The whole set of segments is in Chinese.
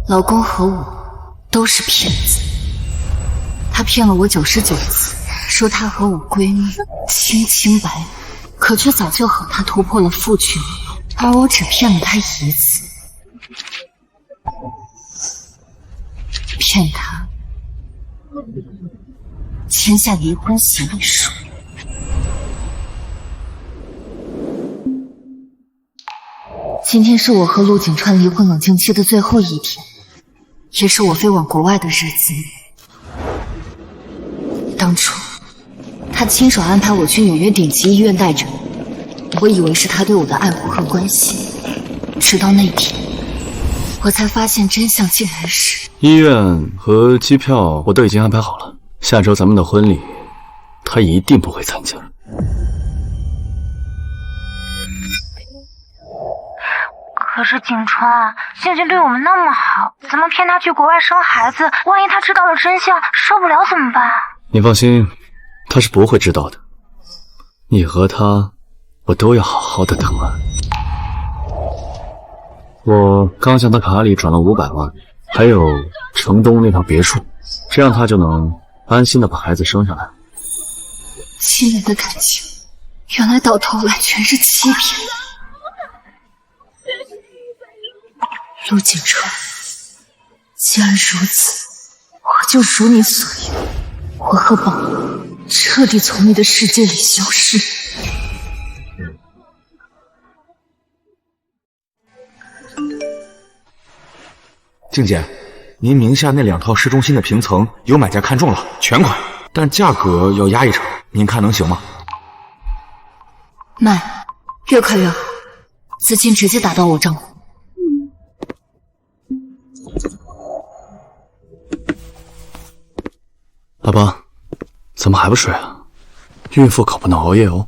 老公和我都是騙子。他騙了我99次，說他和我閨蜜清白，可却早就和他突破了父权，而我只騙了他1次，騙他簽下離婚協議書。今天是我和陆景川离婚冷靜期的最後一天，也是我飞往国外的日子。当初他亲手安排我去紐約頂级醫院待诊，我以為是他对我的愛護和關心，直到那天我才發現真相竟然是……医院和机票我都已经安排好了，下周咱们的婚禮他一定不会參加。可是景川，静静对我们那么好，咱们骗他去国外生孩子，萬一他知道了真相，受不了怎麼辦？你放心，他是不會知道的。你和他，我都要好好的疼愛。我剛向他卡裡轉了500萬，還有城東那套別墅，這樣他就能安心的把孩子生下來。7年的感情，原來到頭來全是欺騙。陸景川，既然如此，我就如你所愿，我和宝徹底從你的世界裡消失。静姐，您名下那2套市中心的平层有买家看中了，全款，但價格要壓1成，您看能行嗎？慢，越快越好，資金直接打到我賬戶。老婆，怎麼還不睡啊？孕婦可不能熬夜哦。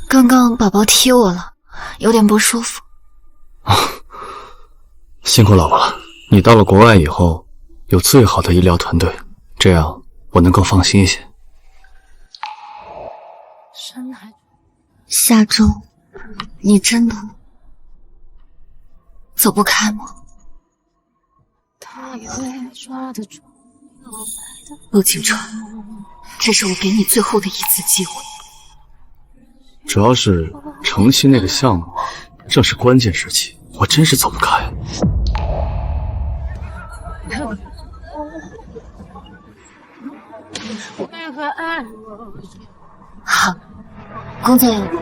剛剛寶寶踢我了，有點不舒服。辛苦老婆了，你到了國外以後，有最好的醫療團隊，這樣我能夠放心一些。下周，你真的走不開嗎？陸景川，這是我給你最後的一次機會。主要是城西那個項目，正是關鍵時期，我真是走不開。好，工作要不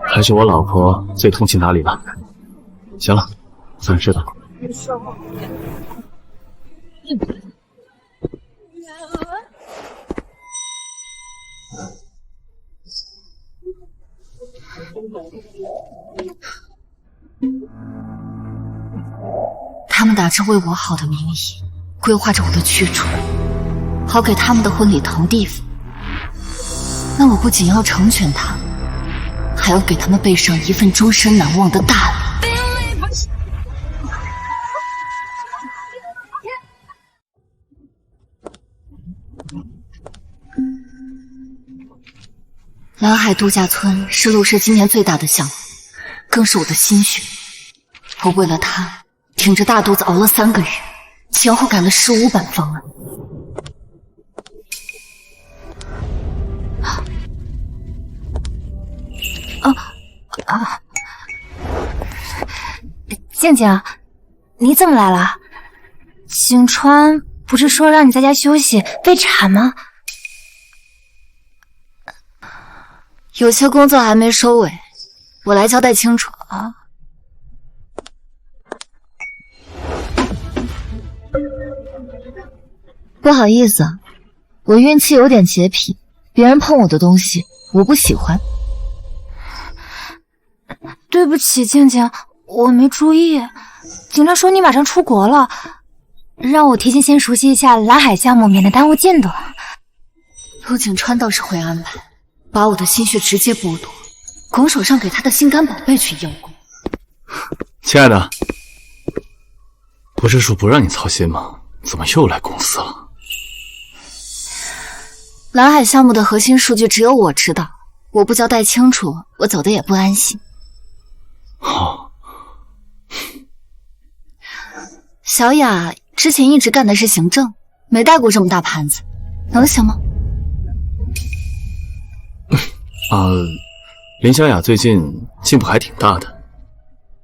还是我老婆最通情達理吧。行了，算是的。他們打着為我好的名義，規劃着我的去處，好給他們的婚禮騰地方。那我不僅要成全他們，還要給他們備上一份終身難忘的大禮。藍海度假村是陸氏今年最大的項目，更是我的心血。我為了他，挺着大肚子熬了3個月，前後改了15版方案。靜靜，你怎麼來了？景川不是說讓你在家休息備產嗎？有些工作還沒收尾，我來交代清楚啊。不好意思，我運氣有點潔癖，別人碰我的東西我不喜歡。對不起，靜靜，我沒注意。警察說你馬上出國了，讓我提前先熟悉一下藍海項目，免得耽誤進度。陸景川倒是會安排，把我的心血直接剝奪，拱手讓給他的心肝寶貝去邀功。親愛的，不是說不讓你操心嗎？怎麼又來公司了？藍海項目的核心數據只有我知道，我不交代清楚，我走的也不安心。好。小雅之前一直干的是行政，没带过这么大盘子，能行吗？林小雅最近进步还挺大的，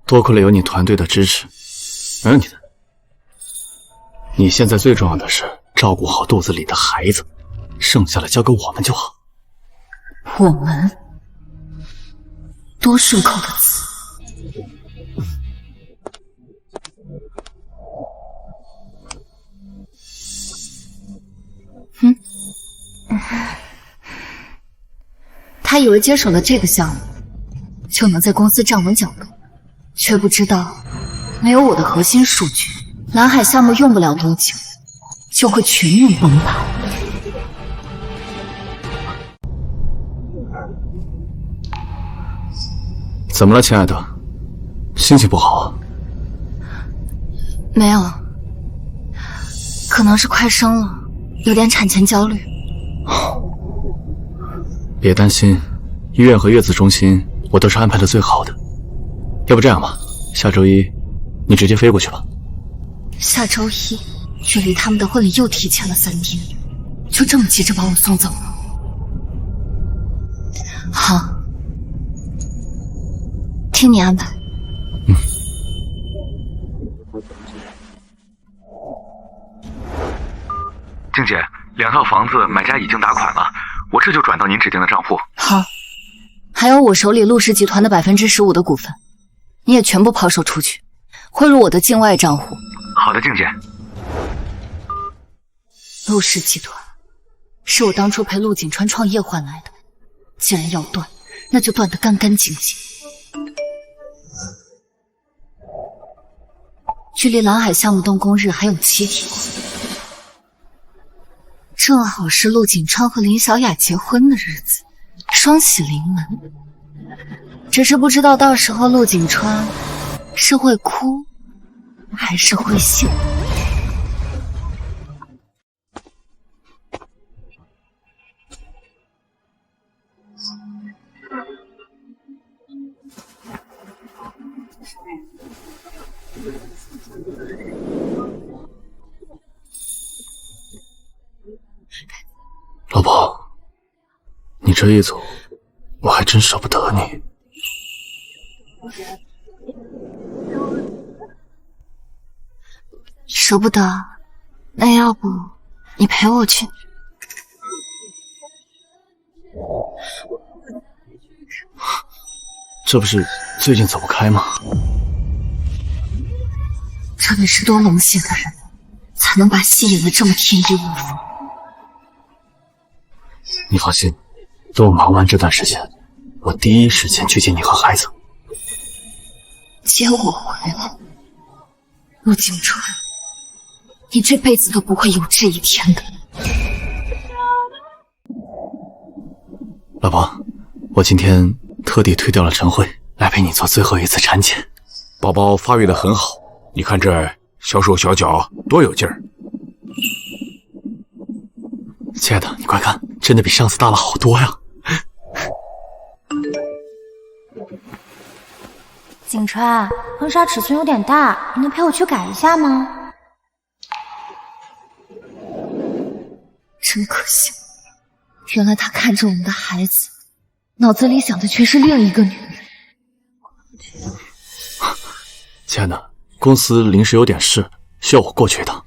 多亏了有你团队的支持，没问题的。你现在最重要的是照顾好肚子里的孩子，剩下的交给我们就好。我们？多顺口的词。他以为接手了这个项目，就能在公司站穩脚步，却不知道没有我的核心数据，蓝海项目用不了多久就会全面崩盘。怎么了，亲爱的？心情不好啊？没有，可能是快生了，有点产前焦虑。别担心，医院和月子中心我都是安排的最好的。要不这样吧，下周一你直接飞过去吧。下周一，距离他们的婚禮又提前了3天，就这么急着把我送走了？好，听你安排。静姐，2套房子买家已经打款了，我这就转到您指定的账户。好，还有我手里陆氏集团的15%的股份，你也全部抛售出去，汇入我的境外账户。好的，静姐。陆氏集团是我当初陪陆景川创业换来的，既然要断，那就断得干干净净。距离蓝海项目动工日还有7天，正好是陆景川和林小雅结婚的日子，双喜临门。只是不知道到时候陆景川是会哭还是会笑。老婆，你这一走，我还真舍不得你。舍不得，那要不你陪我去？这不是最近走不开吗？这得是多冷血的人，才能把戏演得这么天衣无缝。你放心，等我忙完这段时间，我第一时间去接你和孩子。接我回来，陆景川，你这輩子都不会有這一天的。老婆，我今天特地推掉了晨会，來陪你做最後一次產檢。寶寶發育得很好，你看這小手小腳多有勁兒。親愛的，你快看，真的比上次大了好多呀！景川，婚紗尺寸有點大，你能陪我去改一下嗎？真可惜，原來他看着我們的孩子，腦子裡想的卻是另一個女人。親愛的，公司臨時有點事，需要我過去一趟。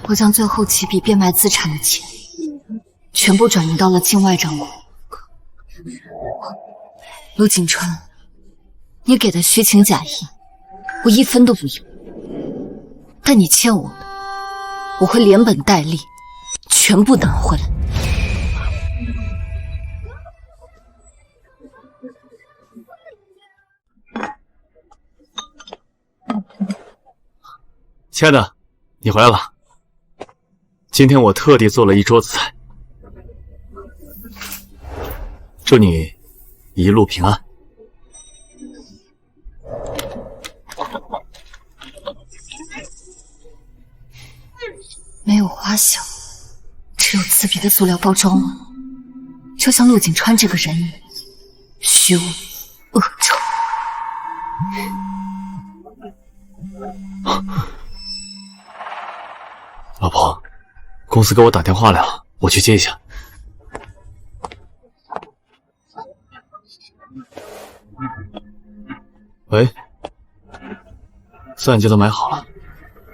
我將最後幾筆變賣資產的錢全部轉移到了境外賬戶。陸景川，你給的虛情假意，我1分都不有。但你欠我的，我會連本帶利全部拿回來。親愛的，你回來了。今天我特地做了一桌子菜，祝你一路平安。没有花香，只有刺鼻的塑料包装了，就像陆景川这个人一样，虚无恶臭。老婆，公司给我打电话了，我去接一下。喂，钻戒都买好了，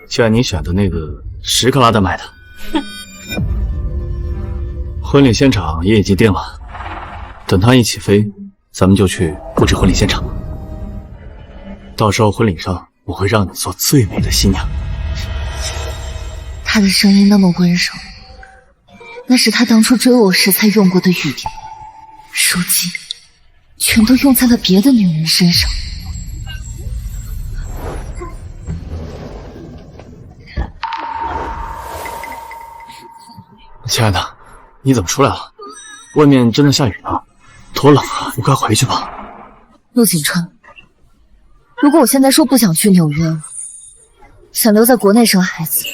就按你选的那个10克拉的买的。婚礼现场也已经定了，等他一起飞，咱们就去布置婚礼现场。到时候婚礼上，我会让你做最美的新娘。他的声音那么温柔，那是他当初追我时才用过的语言，如今全都用在了別的女人身上。亲愛的，你怎麼出來了？外面正在下雨呢，多冷啊！你快回去吧。陸景川，如果我現在說不想去紐約，想留在國內生孩子，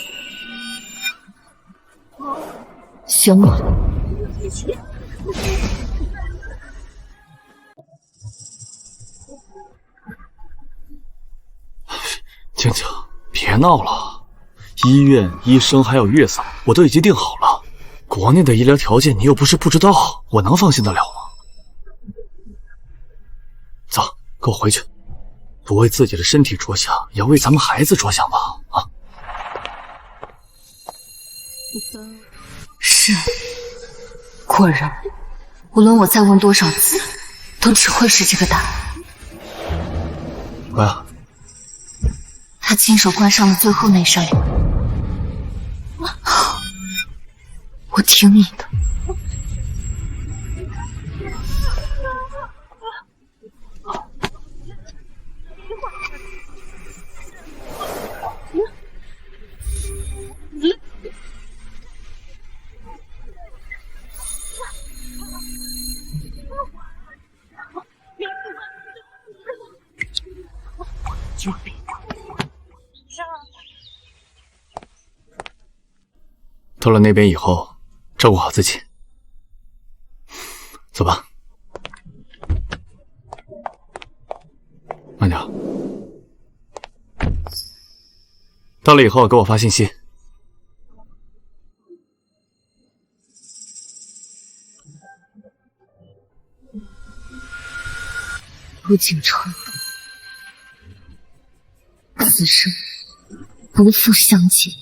行嗎？靜靜，別鬧了，醫院、醫生還有月嫂，我都已經訂好了。國內的醫療條件你又不是不知道，我能放心得了嗎？走，跟我回去。不為自己的身體着想，也要為咱們孩子着想吧，啊！是，果然，無論我再問多少次，都只會是這個答案。乖啊！他親手關上了最後那扇門。我聽你的。到了那邊以後，照顧好自己。走吧，慢點。到了以後給我發信息。陸景川，此生不復相見。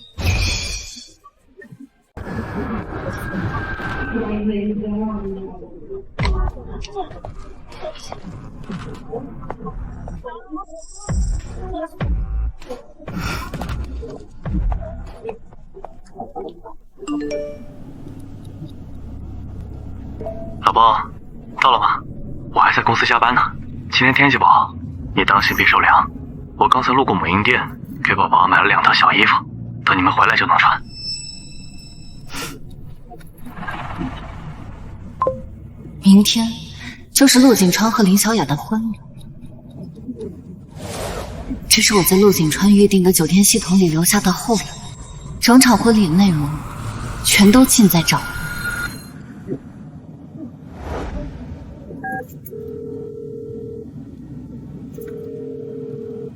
老婆，到了嗎？我還在公司加班呢。今天天氣不好，你當心別受涼。我剛才路過母嬰店，給寶寶買了2套小衣服，等你們回來就能穿。明天就是陸景川和林小雅的婚禮，這是我在陸景川預定的酒店系統裡留下的後人，整場婚禮內容全都盡在這兒。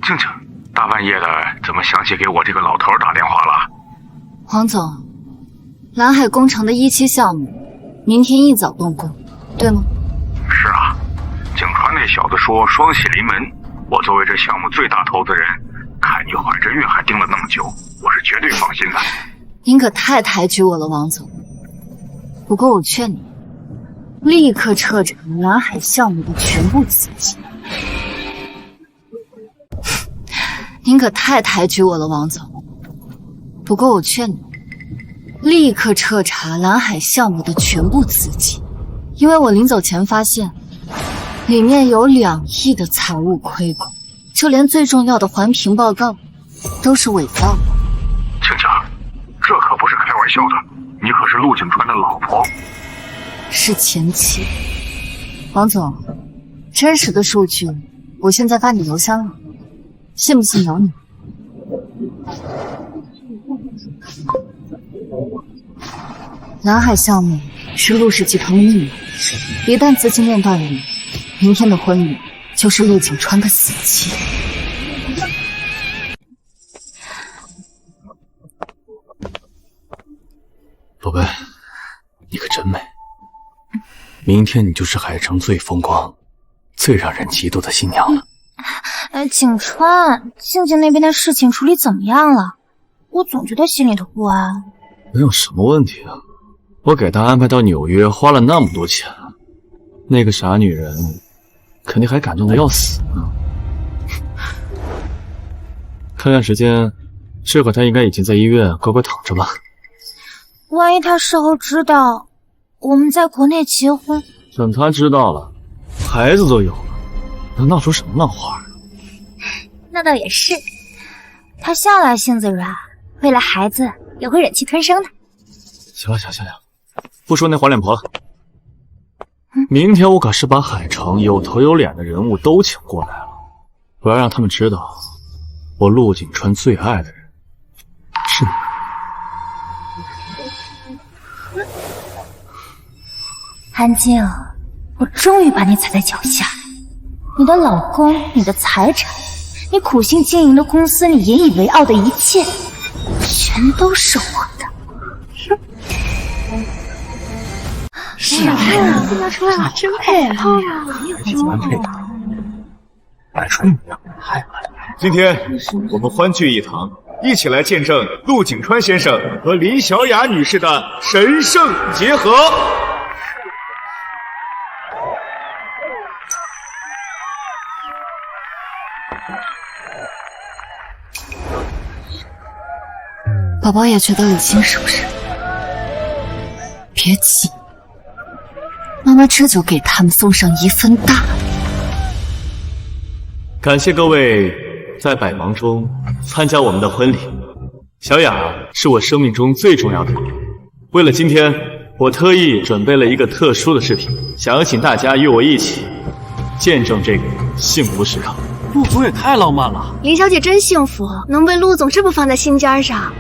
靜靜，大半夜的怎麼想起給我這個老頭打電話了？黃總，藍海工程的1期項目明天一早動工，對嗎？是啊，景川那小子說雙喜臨門，我作為這項目最大投資人，看你懷着孕還盯了那麼久，我是絕對放心的。您可太抬舉我了，王總。不過我勸你，立刻徹查藍海項目的全部資金。您可太抬舉我了，王總。不過我勸你，立刻徹查藍海項目的全部資金，因為我臨走前發現，裡面有2億的財務虧空，就連最重要的環評報告都是偽造的。靜靜，這可不是開玩笑的，你可是陸景川的老婆，是前妻。王总，真實的數據我現在發你郵箱了，信不信由你。藍海項目是陸氏集團的命脈，一旦資金鏈斷裂，明天的婚禮就是陸景川的死期。宝贝，你可真美。明天你就是海城最风光、最讓人嫉妒的新娘了。景川，静静那邊的事情處理怎麼樣了？我總覺得心裡頭不安。能有什麼問題啊？我給她安排到紐約，花了那麼多錢，那個傻女人肯定還感動得要死呢。看看時間，這會她應該已經在醫院乖乖躺着吧。萬一她事後知道我們在國內結婚，等她知道了，孩子都有了，能鬧出什麼浪花？那倒也是，她向來性子軟，為了孩子也會忍氣吞聲的。行了，不說那黃臉婆了。明天我可是把海城有頭有臉的人物都請過來了，我要讓他們知道，我陸景川最愛的人是你。安静，我終於把你踩在腳下。你的老公，你的財產，你苦心經營的公司，你引以為傲的一切，全都是我的。是啊，出來了，真配啊！蛮配的，来出一样，太好了。今天我们歡聚一堂，一起來見證陸景川先生和林小雅女士的神聖結合。宝宝也觉得恶心是不是？別急，媽媽這就給他們送上一份大禮。感謝各位在百忙中參加我們的婚禮。小雅是我生命中最重要的人，為了今天，我特意準備了一個特殊的視頻，想要請大家與我一起見證這個幸福時刻。陸總也太浪漫了，林小姐真幸福，能被陸總這麼放在心尖上。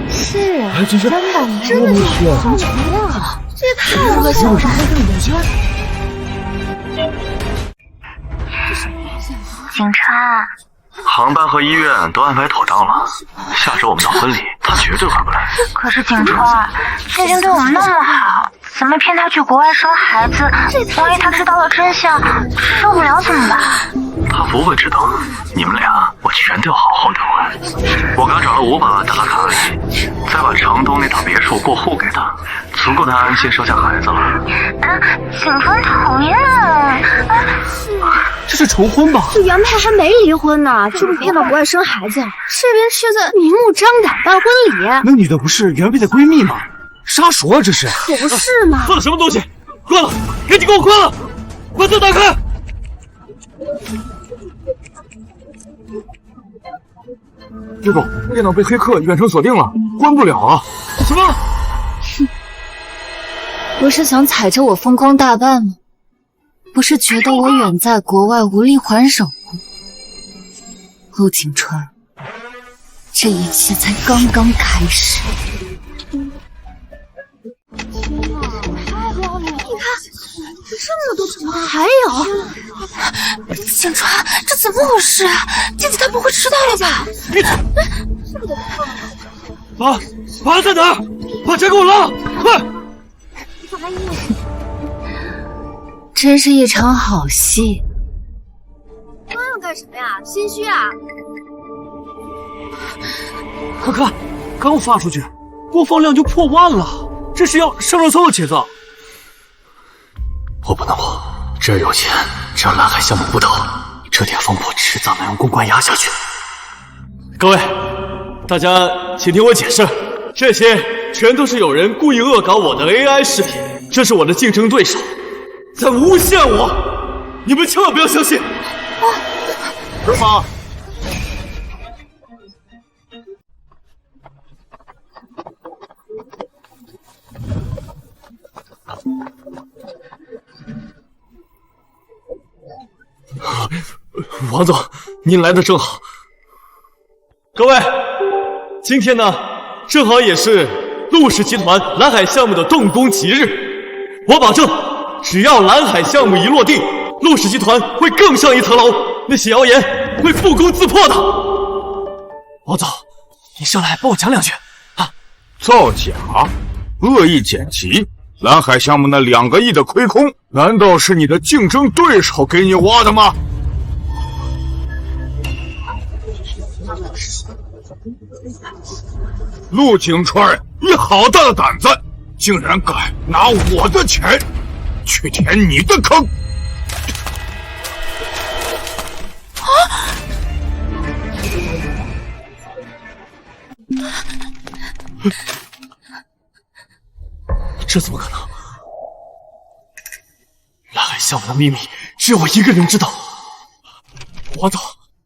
是啊，真的真的好甜啊！这也太恶心了吧！景川，航班和醫院都安排妥當了，下周我們的婚禮他絕對回不來。可是景川，靜靜對我們那麼好，咱們騙她去國外生孩子，萬一她知道了真相，受不了怎麼辦？他不會知道，你們倆我全都要好好的回。我剛找了5把德拉卡阿姨，再把城東那套別墅過戶給他，足夠他安心生下孩子了。景川討厭。這是重婚吧？這原配還沒離婚呢，就被騙到國外生孩子，這邊卻在明目張膽辦婚禮。那女的不是原配的閨蜜嗎？殺熟啊這是！可不是嘛！放的什麼東西？關了！趕緊給我關了！把燈打開！這個電腦被黑客遠程鎖定了，關不了啊！什麼？哼，不是想踩着我風光大半嗎？不是覺得我遠在國外無力還手嗎？陸景川，這一切才剛剛開始。天啊，太漂亮了！你看，這麼多寵物，還有景川，這怎麼回事啊？靜靜她不會知道了吧？爸在哪兒？把車給我拉，快！真是一場好戲。那要幹什麼呀？心虛啊？快看，剛發出去，播放量就破萬了，這是要上熱搜的節奏。我不能播，這兒有錢，只要藍海項目不投，這點風波遲早能用公關壓下去。各位，大家請聽我解釋，這些全都是有人故意惡搞我的 AI 視頻，這是我的競爭對手在誣陷我，你們千萬不要相信。何法？王总，您来的正好。各位，今天呢，正好也是陆氏集团蓝海项目的动工吉日。我保证，只要蓝海项目一落地，陆氏集团会更上一层楼，那些谣言会不攻自破的。王总，你上来帮我讲两句啊！造假，恶意剪辑，蓝海项目那2个亿的亏空，难道是你的竞争对手给你挖的吗？陆景川，你好大的胆子，竟然敢拿我的钱去填你的坑！这怎么可能？蓝海项目的秘密只有我一个人知道。王总，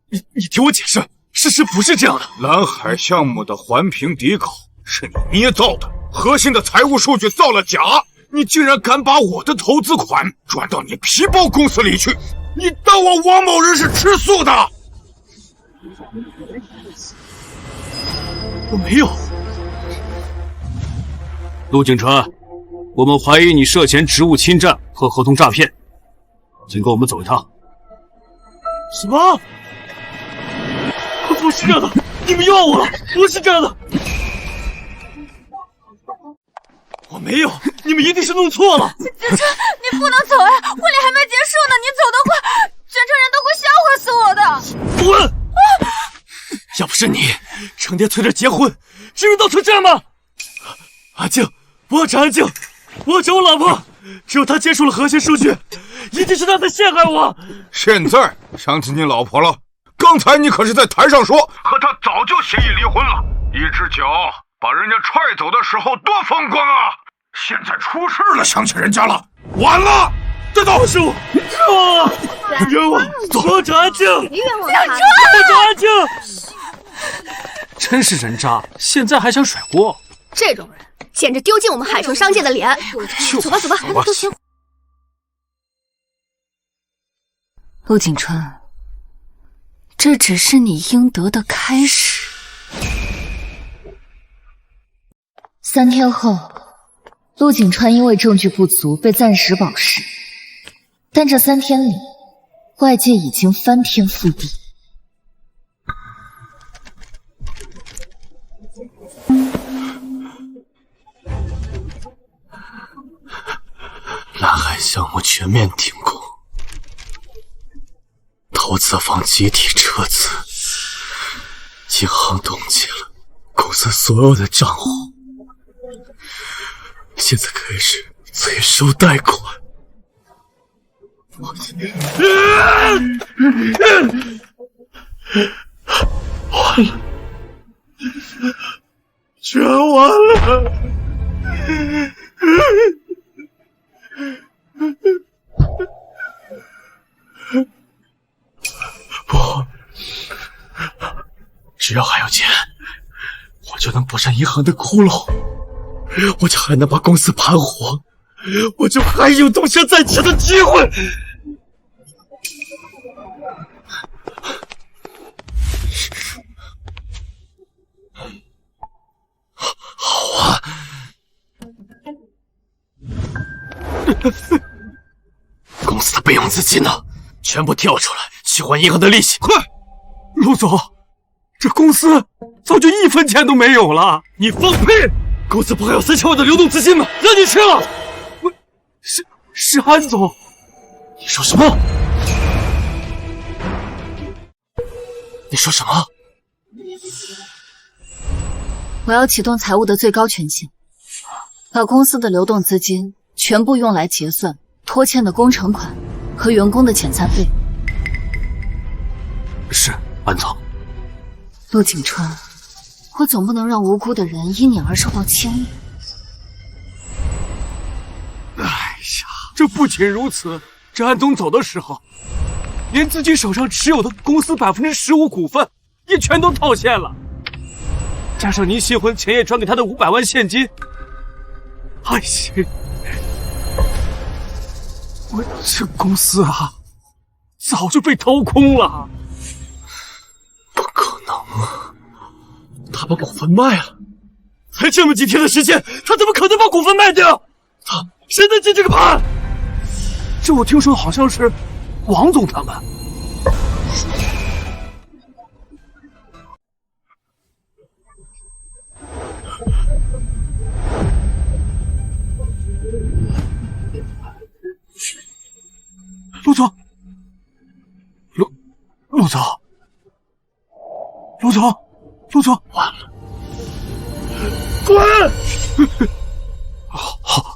你听我解释，事实不是这样的。蓝海项目的环评底稿是你捏造的，核心的财务数据造了假，你竟然敢把我的投资款转到你皮包公司里去，你当我王某人是吃素的？我没有。陆景川，我们怀疑你涉嫌职务侵占和合同诈骗，请跟我们走一趟。什么？不是这样的，你们冤枉我了，不是这样的。我没有，你们一定是弄错了。景川，你不能走呀，婚礼还没结束呢，你走得快，全城人都会笑话死我的。滚！要不是你，成天催着结婚，至于闹成这样吗？安静，我只安静，我找我老婆，只有她接触了核心数据，一定是她在陷害我。现在想起你老婆了，刚才你可是在台上说和她早就协议離婚了，一只脚把人家踹走的时候多风光啊！现在出事了，想起人家了，完了！这都是我，冤枉！我只安静，冤枉他！我只安静。真是人渣，现在还想甩锅？这种人简直丢尽我们海城商界的脸！走吧走吧，都行。陆景川，这只是你应得的开始。3天后，陆景川因为证据不足被暂时保释，但这3天里，外界已经翻天覆地。蓝海项目全面停工，投资方集体撤资，银行冻结了公司所有的账户，现在开始催收貸款。完了，全完了。不，只要还有钱，我就能补上银行的窟窿，我就还能把公司盘活，我就还有东山再起的机会。好啊！公司的备用资金呢？全部调出来，去还银行的利息！快，陆总，这公司早就1分钱都没有了！你放屁！公司不还有3000万的流动資金嗎？讓你去了！我是安總，你說什麼？你說什麼？我要啟動財務的最高權限，把公司的流動資金全部用來結算拖欠的工程款和員工的遣散費。是，安總。陸景川，我總不能讓無辜的人因你而受到牽連。哎呀，這不僅如此，這安總走的時候，連自己手上持有的公司15%股份也全都套現了，加上您新婚前夜轉給他的500萬現金，哎呀，我這公司啊，早就被掏空了。不可能啊！他把股份卖了，才这么几天的时间，他怎么可能把股份卖掉？谁能接这个盘？这我听说好像是王总他们。陆总，陆总，完了！滚！好，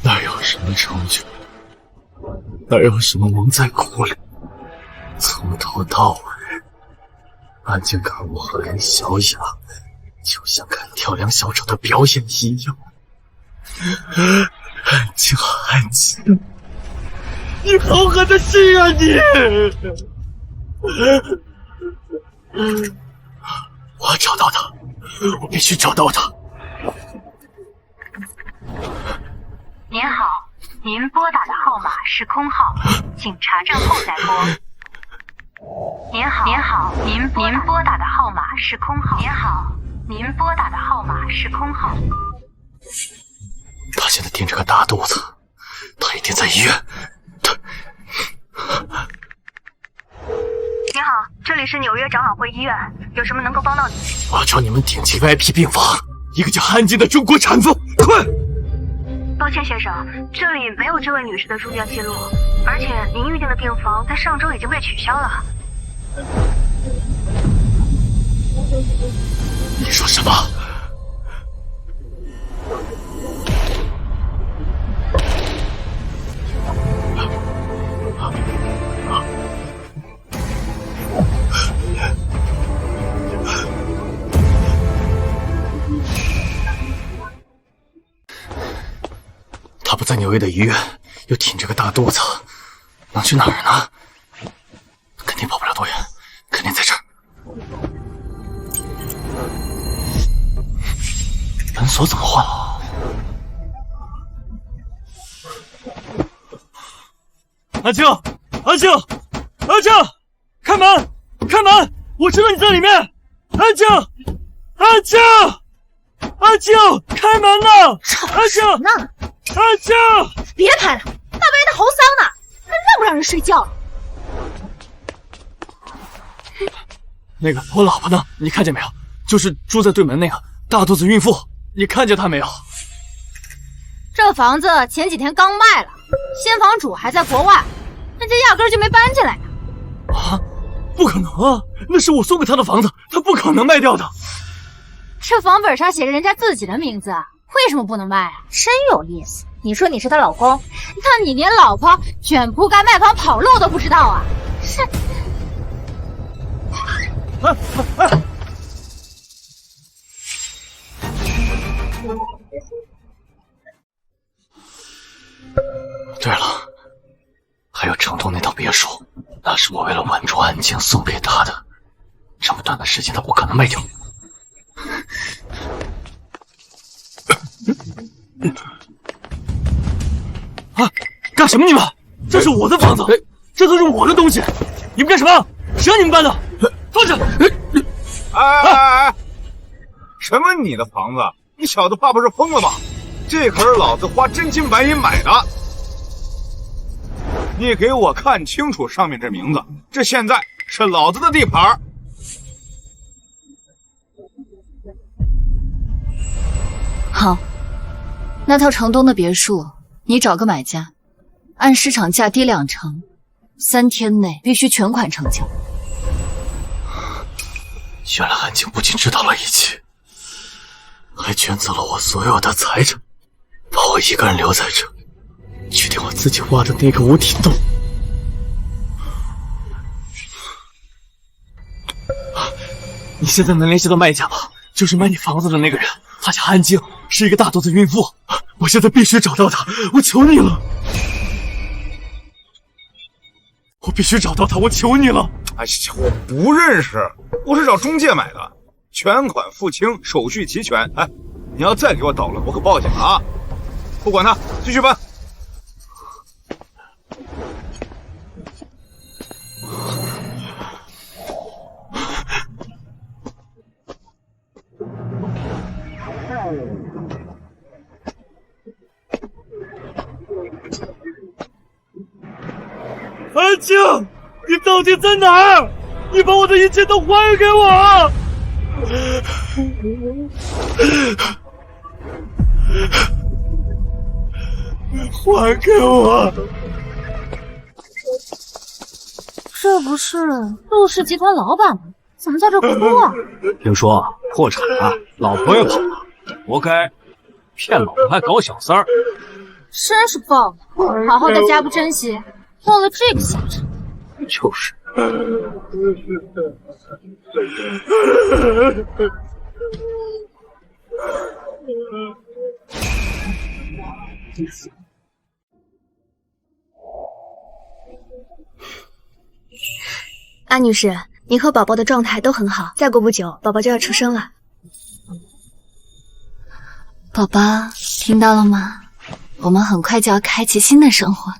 哪有什麼成就，哪有什麼蒙在鼓裡，從頭到尾，安靜看我和林小雅，就像看跳梁小丑的表演一樣。安靜，你好狠的心啊你！我要找到他，我必須找到他。您好，您拨打的號碼是空號，請查證後再撥。您好，您撥打的號碼是空號。您好，您撥打的號碼是空號。他現在頂着個大肚子，他一定在醫院。您好，這裡是紐約長老會醫院，有什麼能夠幫到你？我要找你們頂級 VIP 病房，一個叫安靜的中國產婦，快！抱歉先生，這裡沒有這位女士的入院記錄，而且您預定的病房在上周已經被取消了。你說什麼？他不在紐約的醫院，又挺着個大肚子，能去哪兒呢？肯定跑不了多遠，肯定在這兒。門鎖怎麼換？安靜，開門！我知道你在裡面。安靜，開門了！安靜！別拍了，大半夜的嚎喪呢，還讓不讓人睡覺？那個我老婆呢？你看見沒有？就是住在對門那個大肚子孕婦，你看見她沒有？這房子前幾天剛賣了，新房主還在國外，人家壓根就沒搬進來呢。啊，不可能啊！那是我送給他的房子，他不可能賣掉的。這房本上寫着人家自己的名字，為什麼不能賣啊？真有意思！你說你是她老公，那你連老婆捲鋪蓋賣房跑路都不知道啊？是。對了，還有城東那套別墅，那是我為了穩住安靜送給他的，這麼短的時間他不可能賣掉。啊！幹什麼你們？這是我的房子，這都是我的東西，你們幹什麼？誰讓你們搬的？放下！哎！什麼你的房子？你小子怕不是瘋了嗎？這可是老子花真金白銀買的，你給我看清楚上面這名字，這現在是老子的地盤。好，那套城東的別墅，你找個買家，按市場價低20%，3天內必須全款成交。原來安靜不僅知道了一切，還卷走了我所有的財產，把我一個人留在這裡，決定我自己挖的那個無底洞。你現在能聯繫到賣家嗎？就是賣你房子的那個人，他叫安靜，是一個大肚子孕婦。我現在必須找到他，我求你了！我必須找到他，我求你了！哎呀，我不認識，我是找中介買的，全款付清，手續齊全。哎，你要再給我搗亂，我可報警啊！不管他，繼續搬。清，你到底在哪兒？你把我的一切都还给我！还给我！这不是陆氏集团老板吗？怎么在这哭啊？听说破产了，老婆也跑了，活该！骗老婆还搞小三儿，真是暴了！好好的家不珍惜，落了这个下场。就是。安女士，您和宝宝的状态都很好，再过不久，宝宝就要出生了。宝宝，听到了吗？我们很快就要開啟新的生活了。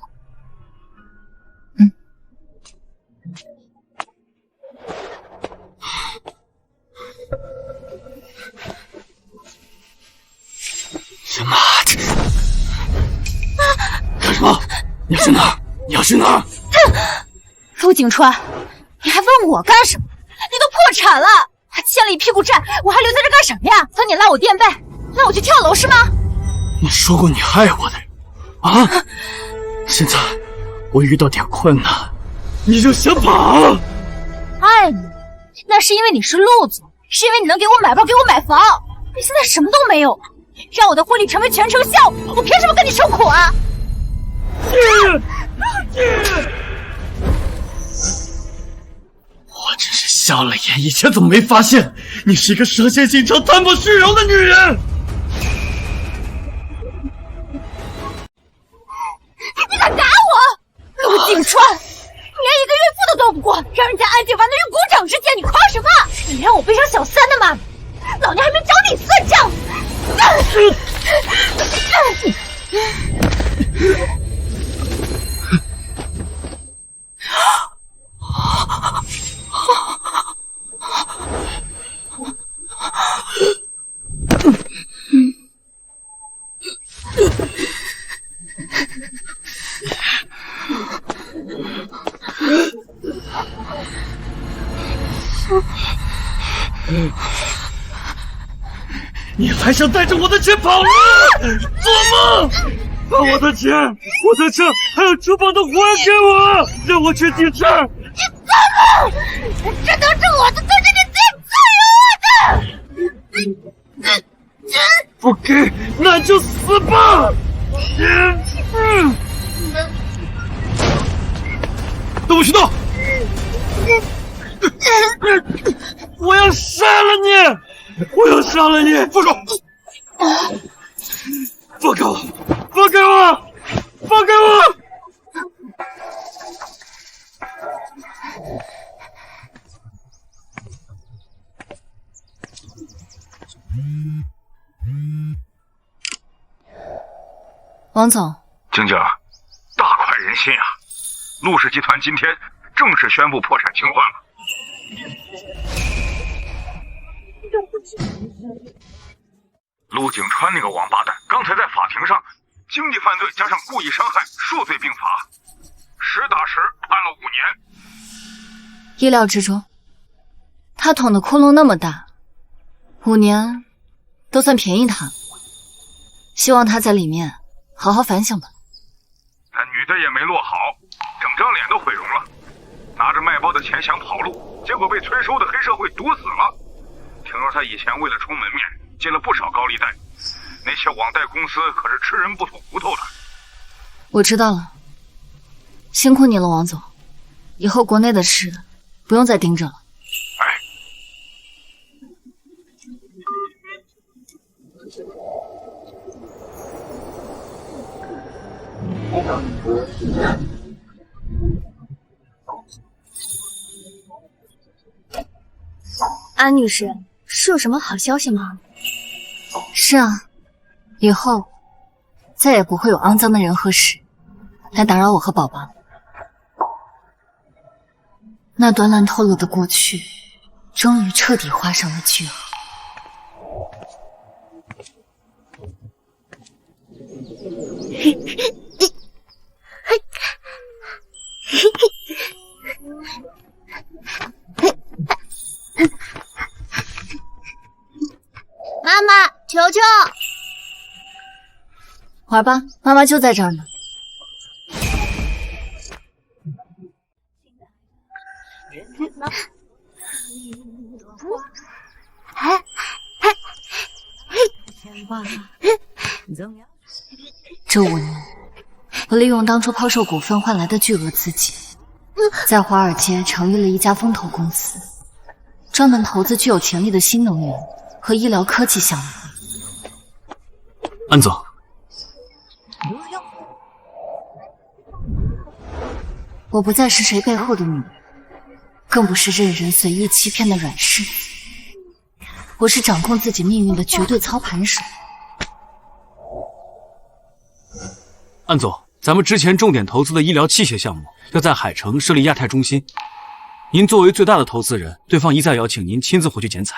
什么？干什么？你要去哪儿？你要去哪儿？陆景川，你还問我幹什麼？你都破產了，還欠了一屁股債，我還留在這幹什麼呀？等你拉我墊背，拉我去跳樓是嗎？你說過你愛我的人啊！現在我遇到點困難，你就想跑？愛你，那是因為你是陸總，是因為你能給我買包，給我買房。你現在什麼都沒有，讓我的婚禮成為全城笑話，我憑什麼跟你受苦啊？我真是瞎了眼，以前怎麼沒發現你是一個蛇蠍心腸、貪慕虛榮的女人？你敢打我，陸景川！你連一個孕婦都鬥不過，讓人家安靜把那人鼓掌之前，你誇什麼？你讓我背上小三的媽，老娘還沒找你算賬！你還想帶着我的錢跑了？做夢！把我的錢、我的車還有珠寶都還給我，讓我去抵債！你瘋了！這都是我的，都是你自己摻和我的！不給，那就死吧！都不許動！我要殺了你！我要殺了你！放手！放開我！放開我！放開我！王總，晶晶，大快人心啊！陸氏集團今天正式宣布破產清算了。陸景川那個王八蛋，剛才在法庭上，經濟犯罪加上故意傷害數罪並罰，實打實判了5年。意料之中，他捅的窟窿那麼大，5年都算便宜他了。希望他在裡面好好反省吧。那女的也沒落好，整張臉都毀容了，拿着賣包的錢想跑路，結果被催收的黑社會毒死了。聽說他以前為了充門面，借了不少高利貸，那些網貸公司可是吃人不吐骨頭的。我知道了，辛苦你了，王總。以後國內的事不用再盯着了。哎，安女士，是有什麼好消息嗎？是啊，以後再也不會有骯髒的人和事來打擾我和寶寶。那段爛透了的過去，終於徹底畫上了句號。玩吧，媽媽就在這兒呢。這5年，我利用當初拋售股份換來的巨額資金，在華爾街成立了一家風投公司，專門投資具有潛力的新能源和醫療科技項目。安總，我不再是誰背後的女人，更不是任人隨意欺騙的軟柿子，我是掌控自己命運的絕对操盤手。安总，咱们之前重点投資的醫療器械項目要在海城設立亞太中心，您作為最大的投資人，對方一再邀請您親自回去剪彩。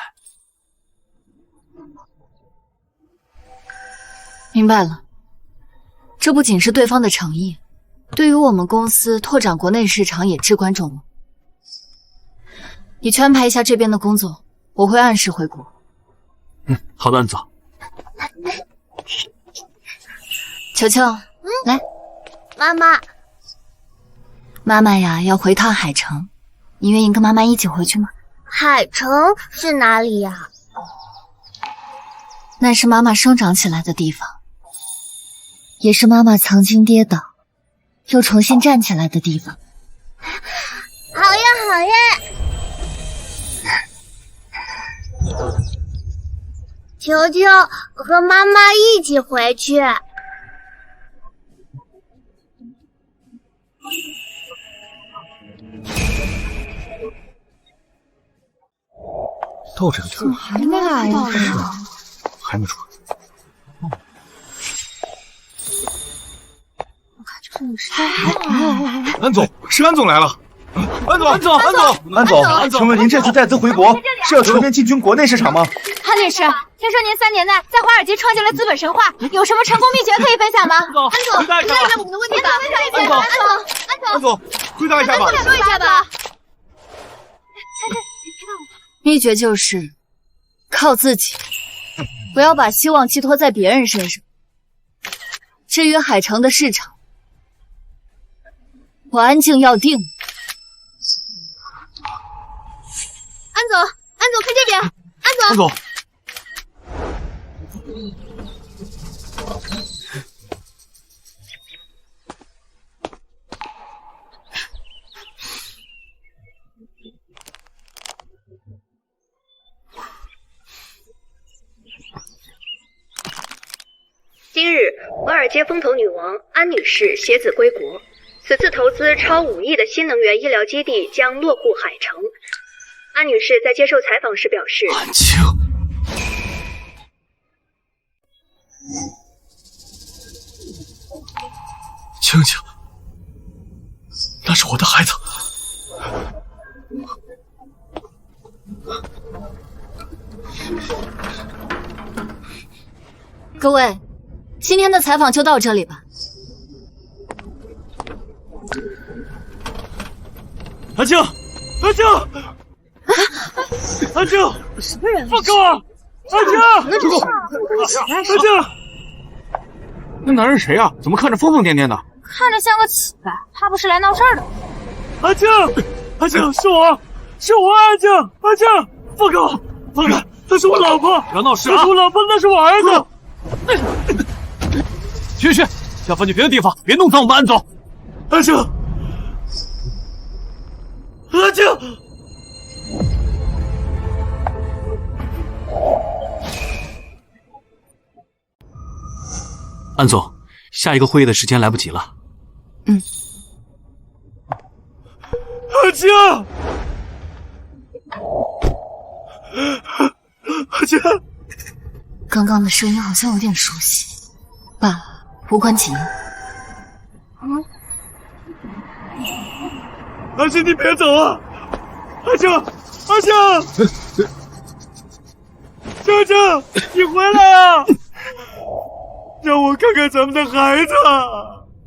明白了，這不僅是對方的誠意，對於我們公司拓展國內市場也至關重要。你去安排一下這邊的工作，我會按時回國。好的，安總。球球，來，媽媽，媽媽呀，要回趟海城，你願意跟媽媽一起回去嗎？海城是哪裡呀？那是媽媽生長起來的地方，也是媽媽曾經跌倒又重新站起來的地方。好呀，好呀。球球和媽媽一起回去。到这个地儿还没来呀？还没出来。我看这是安总，是安总来了。安总，请問您這次帶資回國是要全面進軍國內市場嗎？潘女士，聽說您3年內在華爾街創建了資本神話，有什麼成功秘訣可以分享嗎？安總，回答一下我們的問題吧。安總，回答一下吧。說一下吧。秘訣就是靠自己，不要把希望寄托在別人身上。至於海城的市場，我安靜要定。安總，看這邊。安總。今日，华爾街風投女王安女士攜子歸國，此次投資超5億的新能源醫療基地將落戶海城。安女士在接受採訪時表示：“安靜，靜靜，那是我的孩子。”各位，今天的採訪就到這裡吧。安靜，什麼人？放開我！安靜，那男人誰啊？怎麼看着瘋瘋癲癲的？看着像個乞丐，怕不是來鬧事兒的。安靜，是我，安靜，放開我，那是我老婆，不要鬧事啊！那是我老婆，那是我兒子。去，要放去別的地方，別弄髒我們安總。安靜。安總，下一個會議的時間來不及了。安靜，剛剛的聲音好像有點熟悉。罷了，無關緊要。安靜，你別走啊！安靜，靜靜，你回來啊！讓我看看咱們的孩子。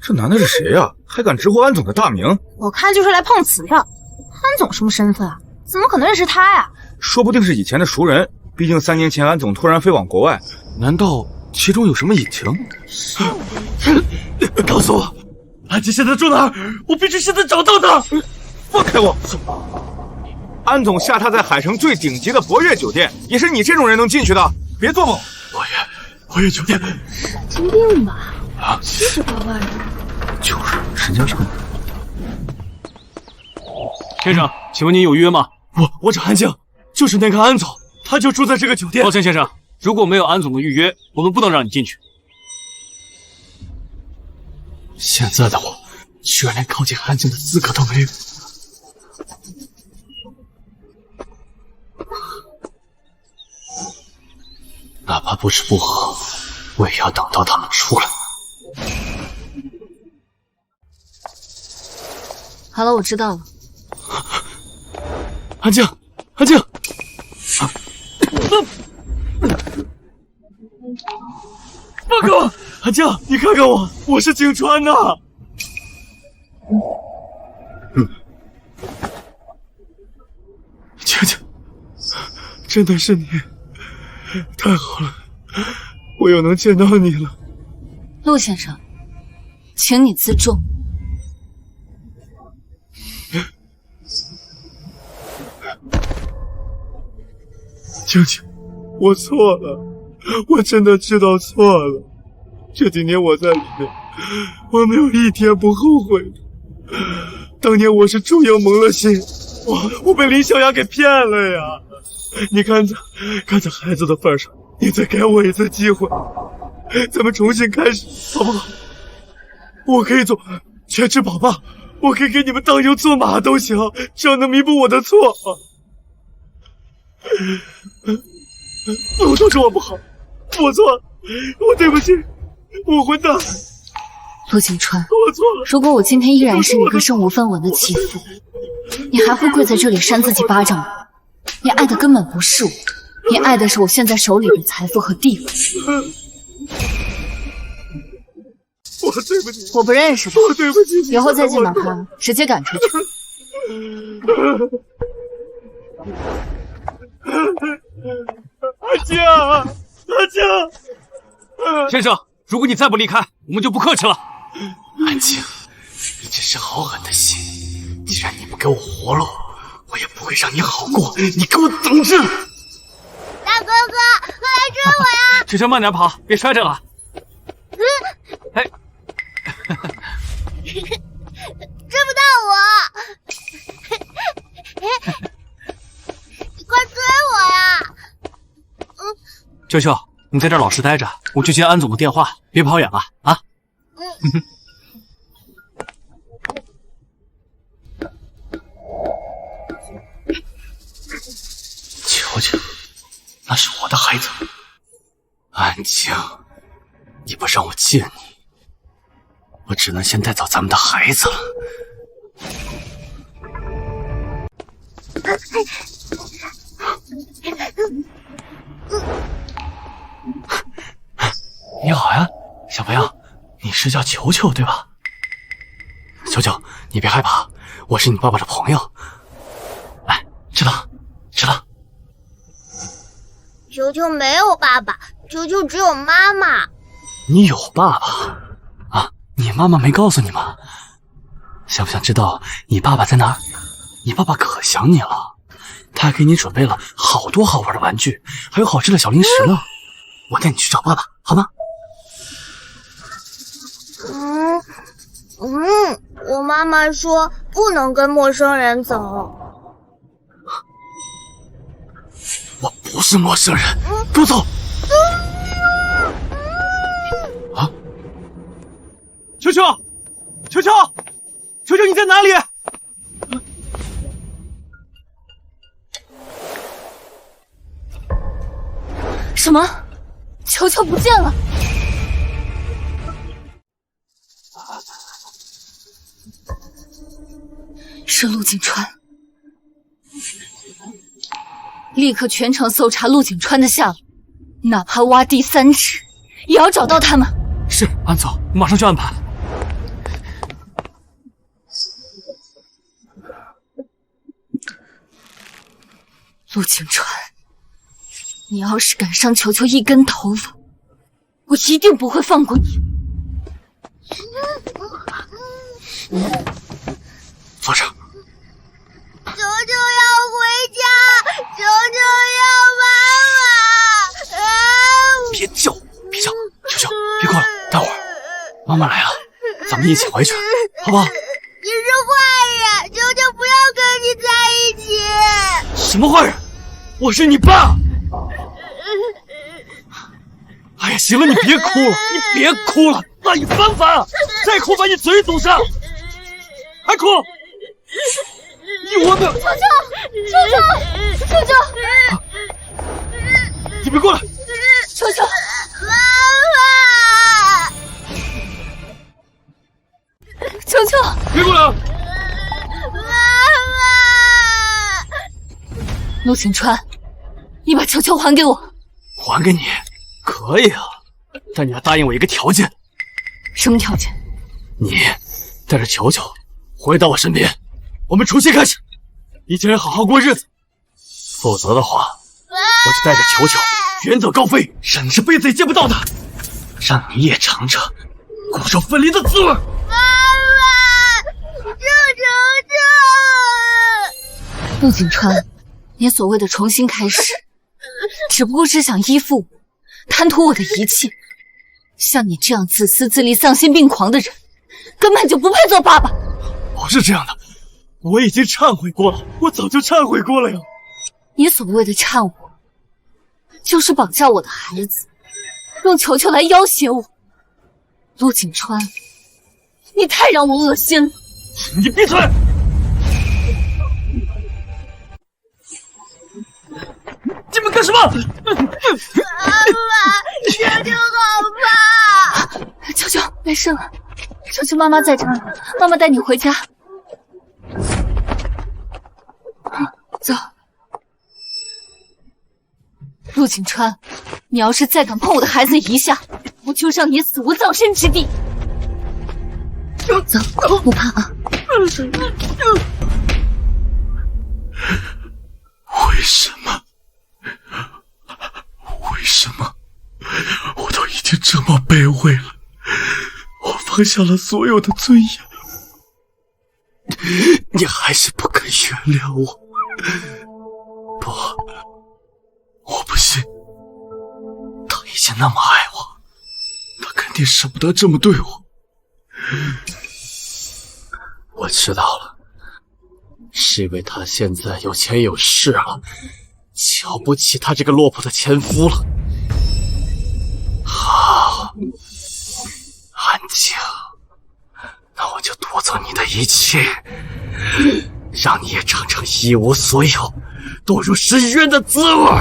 這男的是誰呀？還敢直呼安總的大名？我看就是來碰瓷的。安總什麼身份啊？怎麼可能認識他呀？說不定是以前的熟人，畢竟3年前安總突然飛往國外。難道其中有什么隱情？告訴我，安吉現在住哪兒？我必須現在找到他！放開我！安總下榻在海城最頂級的博悅酒店，也是你這種人能進去的，別做夢！博悅酒店，神經病吧？78萬人，就是神經病。先生，請問您有約嗎？我找安靜，就是那個安總，他就住在這個酒店。抱歉，先生，如果沒有安總的預約，我們不能讓你進去。現在的我，居然連靠近安靜的資格都沒有。哪怕不吃不喝，我也要等到他们出来。好了，我知道了。安靜，安靜！放开我！安靜，你看看我，我是景川吶！靜靜，真的是你，太好了，我又能見到你了。陸先生，請你自重。靜靜，我錯了，我真的知道錯了。這幾年我在裡面，我沒有一天不後悔的。當年我是豬羊蒙了心，我被林小雅給騙了呀！你看在孩子的份上，你再給我一次機會，咱們重新開始，好不好？我可以做全職寶爸，我可以給你們當牛做馬都行，只要能彌補我的錯。都是我不好，我錯了，我對不起，我混蛋。陸景川，我錯了。如果我今天依然是你個身無分文的繼父，你還會跪在這裡扇自己巴掌嗎？你愛的根本不是我，你愛的是我現在手裡的財富和地位。我對不起，我不認識他，我對不起，以後再見到他，直接趕出去。阿靜，阿靜，先生，如果你再不離開，我們就不客氣了。安靜，你真是好狠的心！既然你不給我活路，我也不會讓你好過。你給我等着！大哥哥，快來追我呀！秋秋慢點跑，別摔着了。哎，追不到我！你快追我呀！秋秋，你在這兒老實待着，我去接安總的電話，別跑遠了啊！求求，那是我的孩子。安靜，你不讓我見你，我只能先帶走咱們的孩子了。你好呀，小朋友，你是叫球球對吧？球球，你別害怕，我是你爸爸的朋友。來，吃了，吃了。球球沒有爸爸，球球只有媽媽。你有爸爸啊？你媽媽沒告訴你嗎？想不想知道你爸爸在哪兒？你爸爸可想你了，他還給你準備了好多好玩的玩具，還有好吃的小零食呢。我帶你去找爸爸，好嗎？我媽媽說不能跟陌生人走。我不是陌生人，給我走！啊！球球，球球，球球，你在哪裡？什麼？球球不見了！是陸景川，立刻全城搜查陸景川的下落，哪怕挖地3尺，也要找到他們。是，安總，我馬上去安排。陸景川，你要是敢傷球球一根頭髮，我一定不会放过你。坐着。求求要回家，求求要妈妈！别叫，别叫，球球，别哭了，待会儿妈妈来了，咱们一起回去，好不好？你是坏人，求求不要跟你在一起！什么坏人？我是你爸！哎呀，行了，你别哭了，你别哭了，那你烦不烦？再哭把你嘴堵上！还哭！你我的求求，求求，求求！你别过来！求求，妈妈！求求，别过来！妈妈！陆景川，你把球球还给我。还给你，可以啊，但你要答应我一个条件。什么条件？你带着球球回到我身边，我們重新開始，一家人好好過日子。否則的話，我就帶着球球遠走高飛，讓你這輩子也見不到他，讓你也嘗嘗骨肉分離的滋味。媽媽，救求求！陸景川，你所謂的重新開始，只不過是想依附我，貪圖我的一切。像你這樣自私自利、喪心病狂的人，根本就不配做爸爸。不是這樣的，我已經懺悔過了，我早就懺悔過了呀。你所謂的懺悔，就是綁架我的孩子，用球球來要挾我。陸景川，你太讓我惡心了！你閉嘴！你們幹什麼？媽媽，球球好怕！球球，沒事了。球球，媽媽在這兒，媽媽帶你回家。走。陸景川，你要是再敢碰我的孩子一下，我就讓你死無葬身之地。走，不怕啊。為什麼？為什麼？我都已經這麼卑微了，我放下了所有的尊嚴，你還是不肯原諒我？不，我不信，他已經那麼愛我，他肯定捨不得這麼對我。我知道了，是因為他現在有錢有勢了，瞧不起他這個落魄的前夫了。好，安靜，那我就奪走你的一切，讓你也嘗嘗一無所有、墮入深淵的滋味。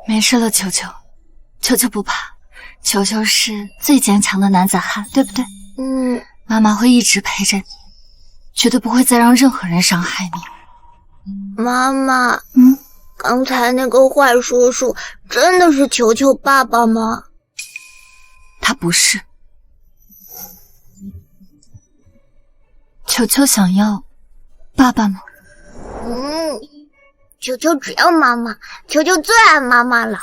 沒事了，球球，球球不怕，球球是最堅強的男子漢，對不對？媽媽會一直陪着你，絕對不會再讓任何人傷害你。媽媽，剛才那個壞叔叔真的是球球爸爸嗎？他不是。球球想要爸爸嗎？球球只要媽媽，球球最愛媽媽了。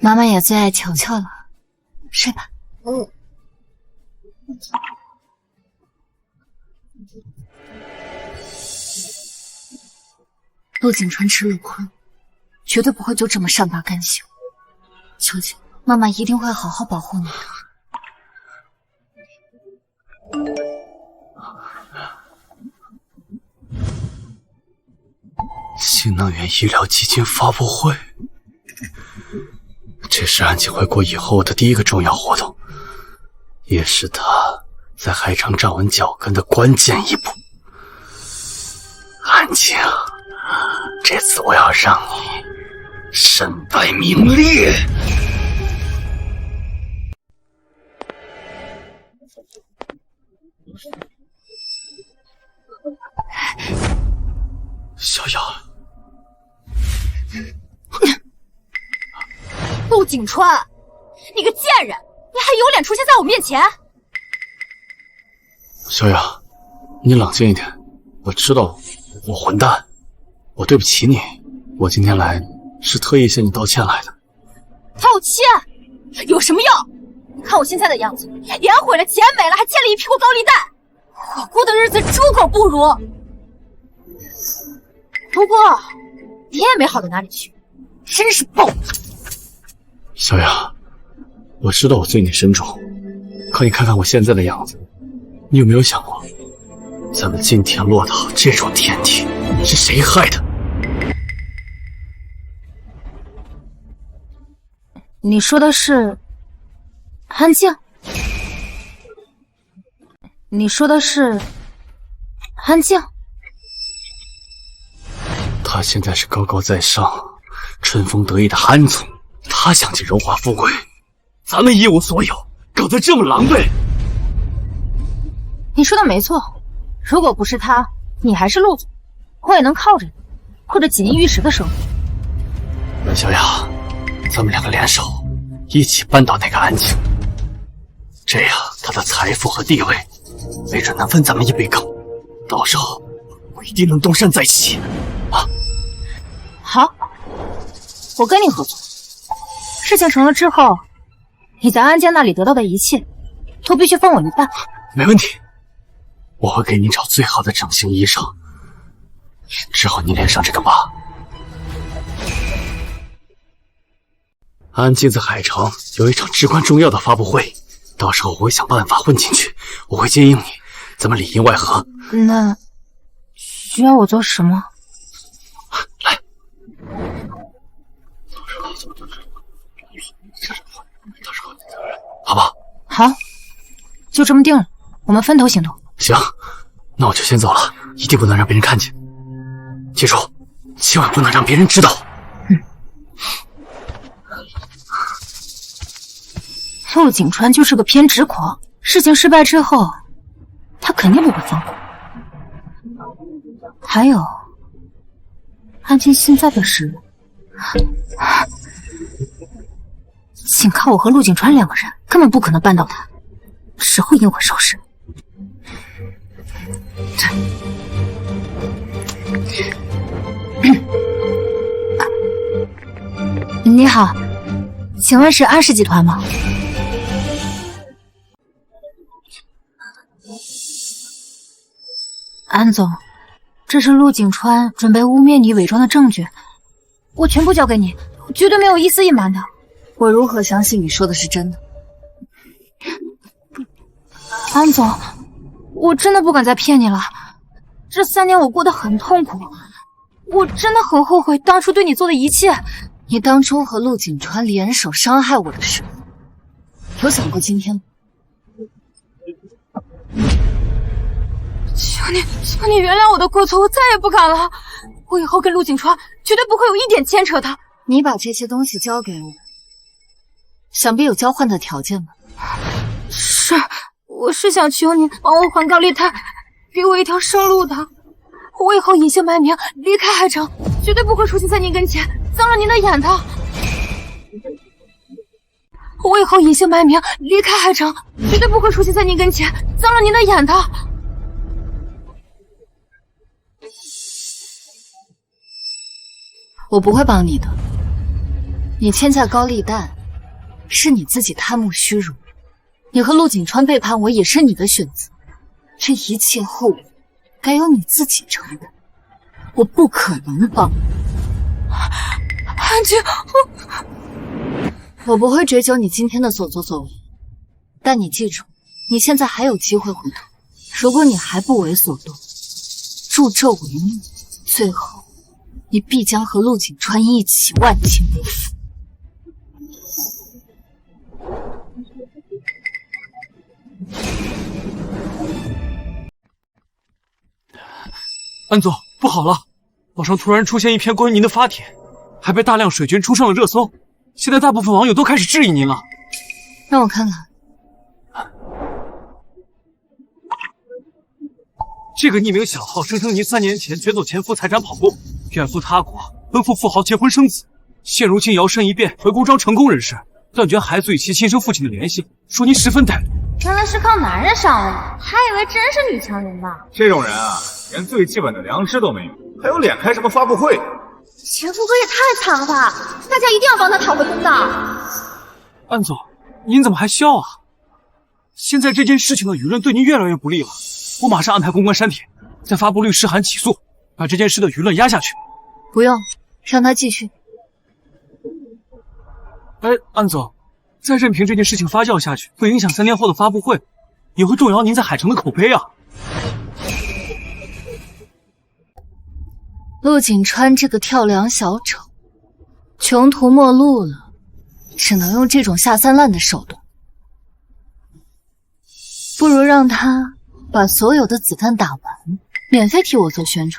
媽媽也最愛球球了，睡吧。陸景川吃了虧，絕對不會就這麼善罷甘休。球球，媽媽一定會好好保護你的。新能源醫療基金發布會，這是安靜回國以後的第一個重要活動，也是他在海城站穩腳跟的關鍵一步。安靜，這次我要讓你身敗名裂。小雅，陸景川，你個賤人，你還有臉出現在我面前？小雅，你冷靜一點，我知道我混蛋，我對不起你，我今天来是特意向你道歉来的。道歉有什么用？看我现在的样子，脸毁了，钱没了，还欠了一屁股高利贷，我过的日子猪狗不如。不过你也没好到哪里去，真是暴。小雅，我知道我罪孽深重，可你看看我现在的样子，你有没有想过，咱们今天落到这种田地是谁害的？你说的是安静？你说的是安静？他现在是高高在上、春风得意的安总，他想尽荣华富贵，咱们一无所有，搞得这麼狼狽。你說的沒錯，如果不是他，你還是陸總，我也能靠着你，過着錦衣玉食的生活。小雅，咱們兩個聯手，一起扳倒那個安靜，這樣他的財富和地位，沒準能分咱們一杯羹。到時候我一定能東山再起。啊！好，我跟你合作。事情成了之後，你在安家那裡得到的一切，都必須分我一半。沒問題，我會給你找最好的整形醫生，治好你臉上這個疤。安靜在海城有一場至關重要的發布會，到時候我會想辦法混進去，我會接應你，咱們裡應外合。那需要我做什麼？來，好不好？好，就這麼定了，我們分頭行動。行，那我就先走了，一定不能讓別人看見。記住，千萬不能讓別人知道。陸景川就是個偏執狂，事情失敗之後，他肯定不會放過。還有，安靜現在的事，僅靠我和陸景川兩個人，根本不可能辦到他，只會因我受傷。你好，請問是安氏集團嗎？安總，這是陸景川準備污衊你偽裝的證據，我全部交給你，絕對沒有一絲隱瞞的。我如何相信你說的是真的？安總，我真的不敢再騙你了。這3年我過得很痛苦，我真的很後悔當初對你做的一切。你當初和陸景川聯手傷害我的事，有想過今天嗎？求你原諒我的過錯，我再也不敢了。我以後跟陸景川絕對不會有一點牽扯的。你把這些東西交給我，想必有交換的條件吧？是，我是想求你幫我還高利貸，給我一條生路的。我以後隱姓埋名離開海城，絕對不會出現在您跟前，髒了您的眼的。我以後隱姓埋名離開海城，絕對不會出現在您跟前，髒了您的眼的。我不會幫你的，你欠下高利貸，是你自己貪慕虛榮，你和陸景川背叛我也是你的選擇，這一切後果該由你自己承擔，我不可能幫你。安靜，我不會追究你今天的所作所為，但你記住，你現在還有機會回頭，如果你還不為所動，助紂為虐，最後你必將和陸景川一起萬劫不復。安总，不好了！網上突然出現一篇關於您的發帖，還被大量水軍衝上了熱搜。現在大部分網友都開始質疑您了。讓我看看。這個匿名小號聲稱您3年前捲走前夫財產跑路，遠赴他國奔赴富豪結婚生子，現如今搖身一變回公招成功人士，斷絕孩子與其親生父親的聯繫，說您十分歹毒。原來是靠男人上位，還以為真是女強人呢。這種人啊，連最基本的良知都沒有，還有臉開什麼發布會？钱福哥也太惨了吧！大家一定要帮他讨回公道。安总，您怎么还笑啊？现在这件事情的舆论对您越来越不利了，我马上安排公关删帖，再发布律师函起诉，把这件事的舆论压下去。不用，让他继续。哎，安总，再任凭这件事情发酵下去，会影响3天后的发布会，也会动摇您在海城的口碑啊。陆景川这个跳梁小丑，穷途末路了，只能用这种下三滥的手段。不如让他把所有的子弹打完，免費替我做宣傳，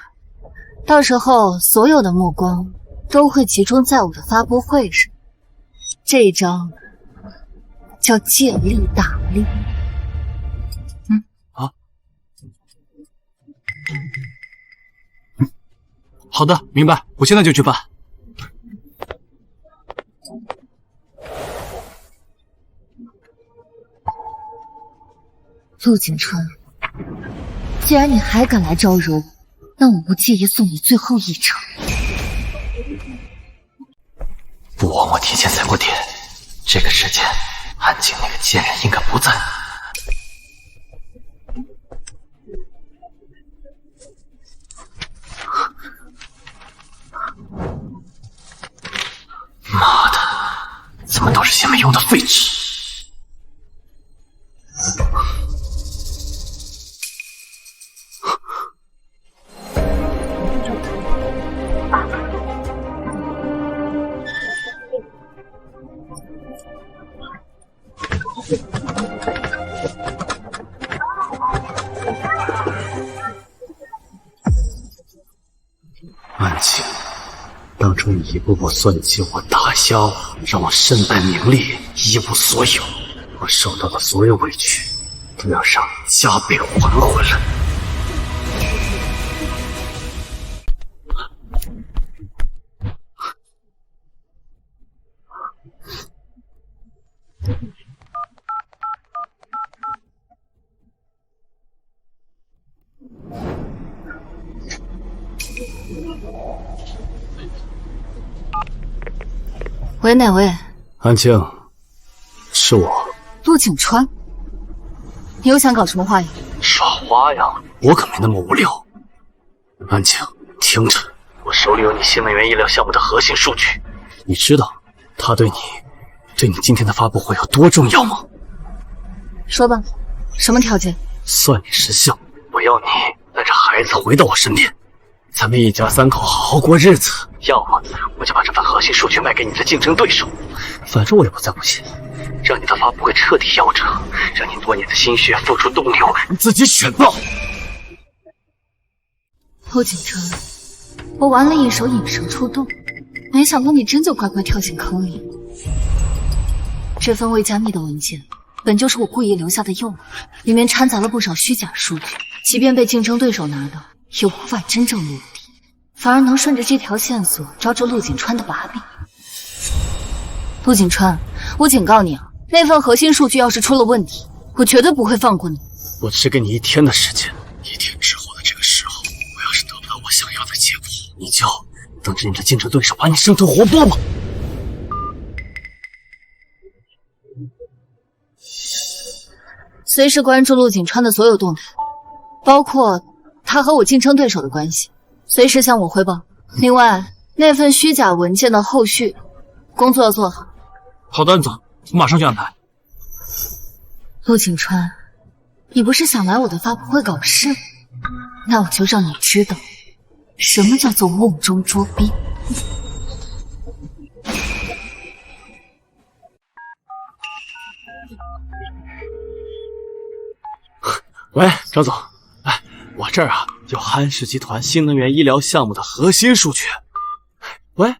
到時候所有的目光都會集中在我的發布會上。這一招叫借力打力。好的，明白，我現在就去辦。陸景川，既然你還敢來招惹我，那我不介意送你最後一程。不枉我提前踩過點，這個時間安靜那個賤人應該不在。媽的，怎麼都是些沒用的廢紙！安靜，當初你一步步算計我、打壓我，讓我身敗名裂，一無所有。我受到的所有委屈，都要讓你加倍還回來。喂，哪位？安靜，是我。陸景川，你又想搞什麼花樣？耍花樣？我可沒那麼無聊。安靜，聽着，我手裡有你新能源醫療項目的核心數據，你知道它對你今天的發布會有多重要嗎？說吧，什麼條件？算你識相，我要你帶着孩子回到我身邊，咱們一家3口好好過日子。要麼我就把這份核心數據賣給你的競爭對手，反正我也不在乎錢，讓你的發布會徹底夭折，讓你多年的心血付出東流，你自己選吧。陸景川，我玩了一手引蛇出洞，沒想到你真就乖乖跳進坑裡。這份未加密的文件本就是我故意留下的誘餌，裡面摻雜了不少虛假數據，即便被競爭對手拿到，也無法真正落地，反而能順着這條線索抓住陸景川的把柄。陸景川，我警告你啊，那份核心數據要是出了問題，我絕對不會放過你。我只給你1天的時間，1天之後的這個時候，我要是得不到我想要的結果，你就等着你的競爭對手把你生吞活剝吧。隨時關注陸景川的所有動態，包括他和我競爭對手的關係，隨時向我匯報。另外，那份虛假文件的後續工作要做好。好的，安總，我馬上去安排。陸景川，你不是想來我的發布會搞事嗎？那我就讓你知道，什麼叫做甕中捉鱉。喂，張總，哎，我這兒啊有韓氏集團新能源醫療項目的核心數據。喂，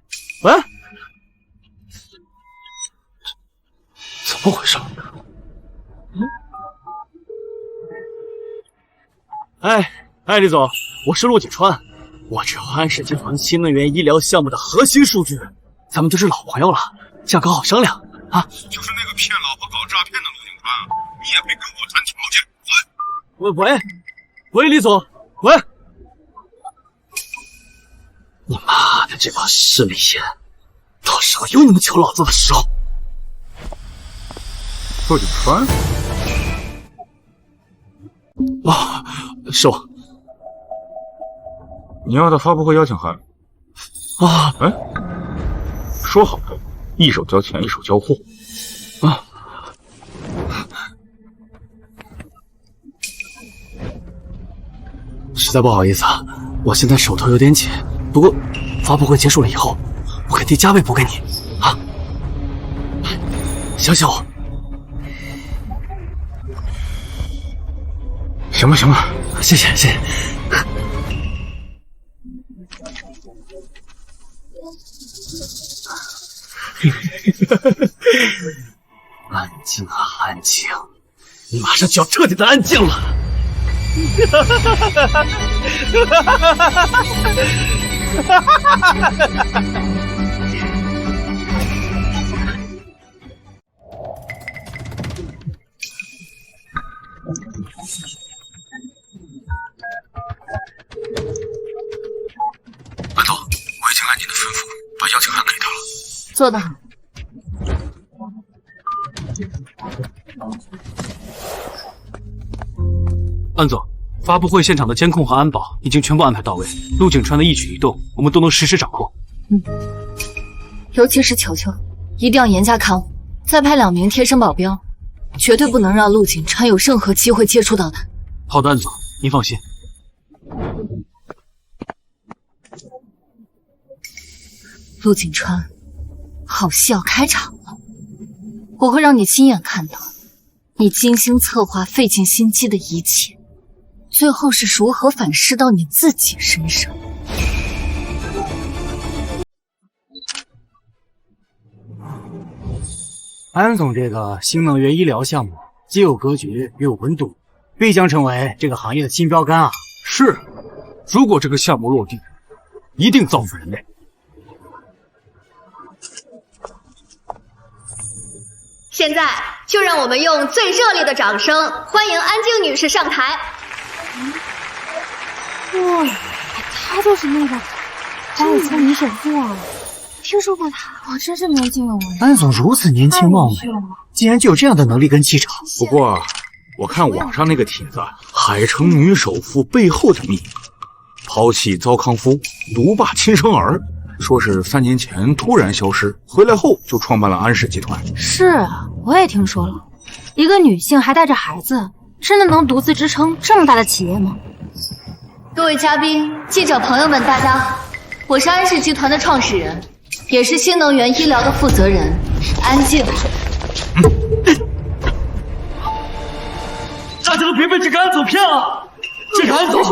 怎麼回事？哎，李總，我是陸景川，我只有韓氏集團新能源醫療項目的核心數據，咱們就是老朋友了，價格好商量啊。就是那個騙老婆搞詐騙的陸景川，你也配跟我談條件？喂，李總，喂，你妈的这帮势利眼，到时候有你们求老子的时候。陆景川，啊，是我。你要的发布会邀请函。啊，哎，说好的一手交钱一手交货。啊。实在不好意思啊，我现在手头有点紧，不过发布会结束了以后，我肯定加倍补给你啊！相信我。行吧，行吧，谢谢，谢谢。安静啊，安静！你马上就要彻底的安静了。安总，我已经按您的吩咐把邀请函给他了。做得好。安总，发布会现场的监控和安保已经全部安排到位，陆景川的一举一动我们都能实时掌控。尤其是球球，一定要严加看护，再派2名贴身保镖，绝对不能让陆景川有任何机会接触到他。好的，安总，您放心。陆景川，好戏要开场了，我会让你亲眼看到你精心策划、费尽心机的一切，最后是如何反噬到你自己身上。安总这个新能源医疗项目，既有格局又有温度，必将成为这个行业的新标杆啊！是，如果这个项目落地，一定造福人类。现在就让我们用最热烈的掌声欢迎安静女士上台。哇，她就是那个华尔街女首富啊！听说过她，我真是没见过。安总如此年轻貌美，竟然具有这样的能力跟气场。不过，我看网上那个帖子，海城女首富背后的秘密：抛弃糟糠夫，独霸亲生儿。说是3年前突然消失，回来后就创办了安氏集团。是啊，我也听说了，一个女性还带着孩子，真的能独自支撑这么大的企业吗？各位嘉宾、记者朋友们，大家好，我是安氏集团的创始人，也是新能源医疗的负责人，安静。大家都別被這個安總騙了！這個安總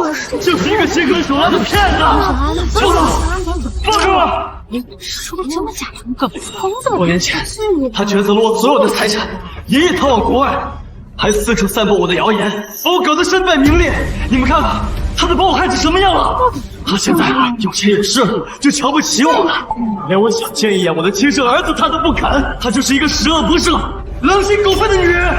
就是一個心狠手辣的騙子！小子，放住我！你說的真的假的？個瘋子！多年前，他卷走了我所有的財產，連夜逃往國外，還四處散播我的謠言，把我搞得身敗名裂。你們看看，他都把我害成什麼樣了！他現在有錢有勢，就瞧不起我了，連我想見一眼我的親生兒子他都不肯。他就是一個十惡不赦、狼心狗肺的女人。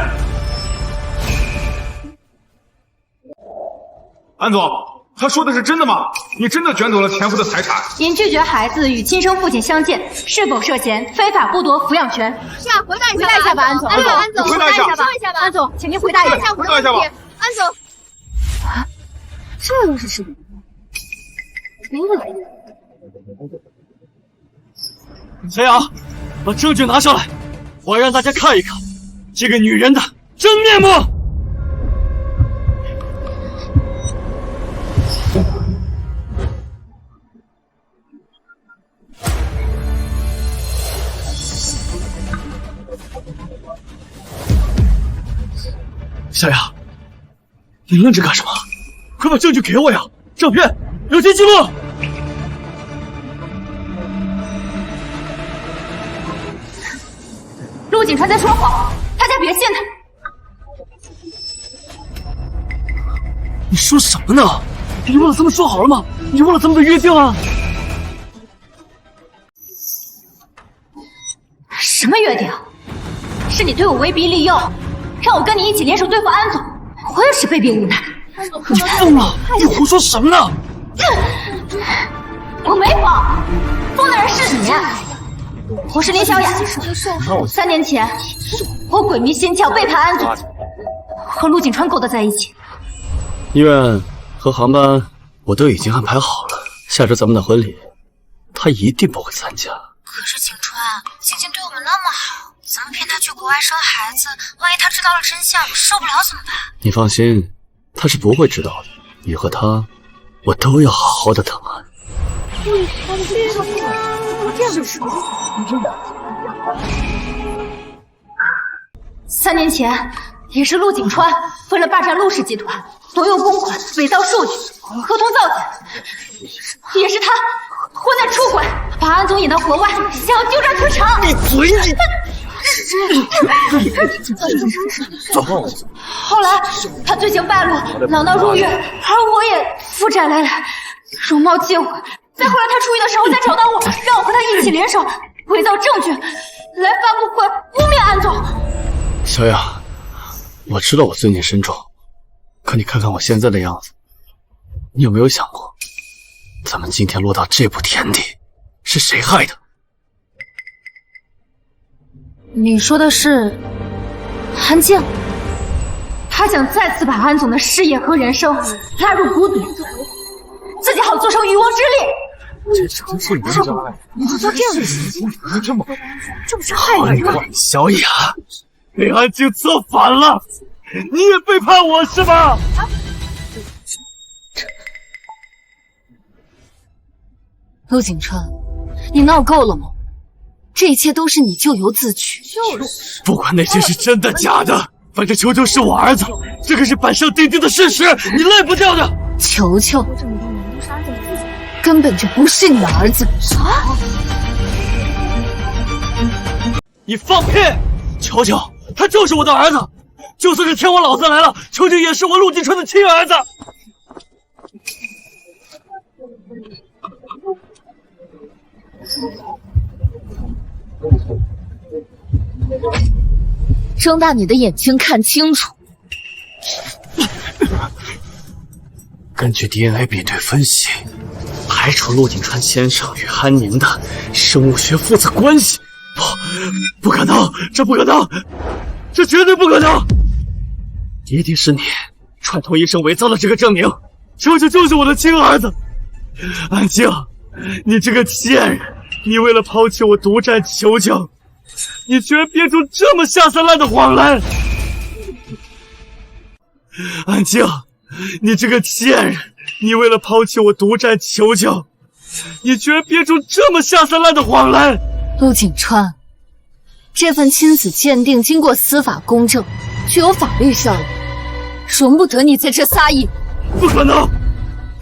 安總，他說的是真的嗎？你真的卷走了前夫的財產？您拒絕孩子與親生父親相見，是否涉嫌非法剝奪撫養權？是啊，回答一下吧，安總。安總，回答一下吧，安總，請您回答一下。回答一下吧，安總。啊，這又是什麼？沒來。崔陽，把證據拿上來，我要讓大家看一看這個女人的真面目。小雅，你愣着幹什麼？快把證據給我呀！照片、聊天記錄。陸景川在說謊，大家別信他。你說什麼呢？你忘了咱們說好了嗎？你忘了咱們的約定啊？什麼約定？是你對我威逼利誘，讓我跟你一起聯手對付安總，我也是被逼無奈。你瘋了！你胡說什麼呢？我沒瘋，瘋的人是你。我是林小雅。3年前，我鬼迷心竅，背叛安总，和陆景川勾搭在一起。医院和航班我都已经安排好了，下周咱们的婚礼，他一定不会参加。可是景川，星星对我们那么好，咱们骗他去国外生孩子，万一他知道了真相，受不了怎么办？你放心，他是不会知道的。你和他，我都要好好的疼爱。3年前，也是陆景川为了霸占陆氏集团，挪用公款、伪造数据、合同造假，也是他婚内出轨，把安总引到国外，想要丢债退偿。闭嘴！走。后来他罪行败露，老闹入狱，而我也负债累累，容貌尽毁。再后来他出狱的时候再找到我，让我和他一起联手伪造证据，来发布会污蔑安总。小雅，我知道我罪孽深重，可你看看我现在的样子，你有没有想过，咱们今天落到这步田地，是谁害的？你说的是韩静？他想再次把安总的事业和人生拉入谷底，自己好做成渔翁之利。你做这样的事情，这不是害人吗？小雅，被安静策反了，你也背叛我是吧？陆景川，你闹够了吗？这一切都是你咎由自取。不管那些是真的假的，反正球球是我儿子，这个是板上钉钉的事实，你赖不掉的。球球根本就不是你的儿子。你放屁！球球他就是我的儿子，就算是天王老子来了，球球也是我陆景川的亲儿子。睁大你的眼睛看清楚。根据 DNA 比对分析，排除陆景川先生与安宁的生物学父子关系。不可能，这不可能，这绝对不可能！一定是你串通医生伪造了这个證明。球球就是我的亲兒子。安靜，你這個賤人，你為了拋棄我獨佔球球，你居然編出這麼下三濫的謊來！安靜，你這個賤人，你為了拋棄我獨佔球球，你居然編出這麼下三濫的謊來！陸景川，這份親子鑑定經過司法公證，具有法律效力，容不得你在這撒野。不可能！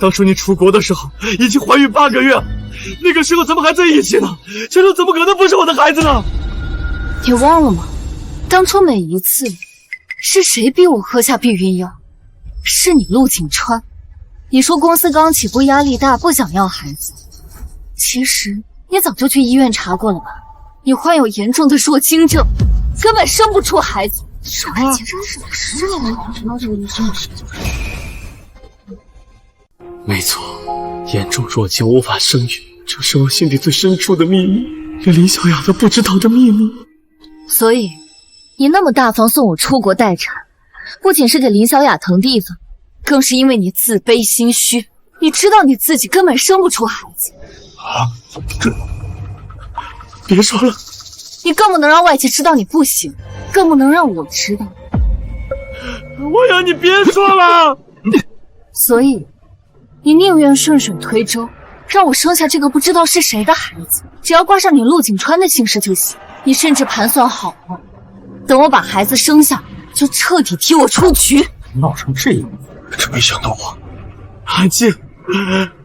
當初你出國的時候已經懷孕8個月，那個時候咱們還在一起呢，球球怎麼可能不是我的孩子呢？你忘了嗎？當初每一次是誰逼我喝下避孕藥？是你陸景川。你說公司剛起步壓力大，不想要孩子，其實你早就去醫院查過了吧？你患有嚴重的弱精症，根本生不出孩子。什麼？沒錯，嚴重弱精無法生育，這是我心底最深處的秘密，連林小雅都不知道的秘密。所以，你那麼大方送我出國待產，不僅是給林小雅騰地方，更是因為你自卑心虛。你知道你自己根本生不出孩子。啊，這別說了。你更不能讓外界知道你不行，更不能讓我知道。我要你別說了。所以，你寧願順水推舟，讓我生下這個不知道是誰的孩子，只要掛上你陸景川的姓氏就行。你甚至盤算好了，等我把孩子生下，就徹底踢我出局。鬧成這樣，真沒想到啊！安靜，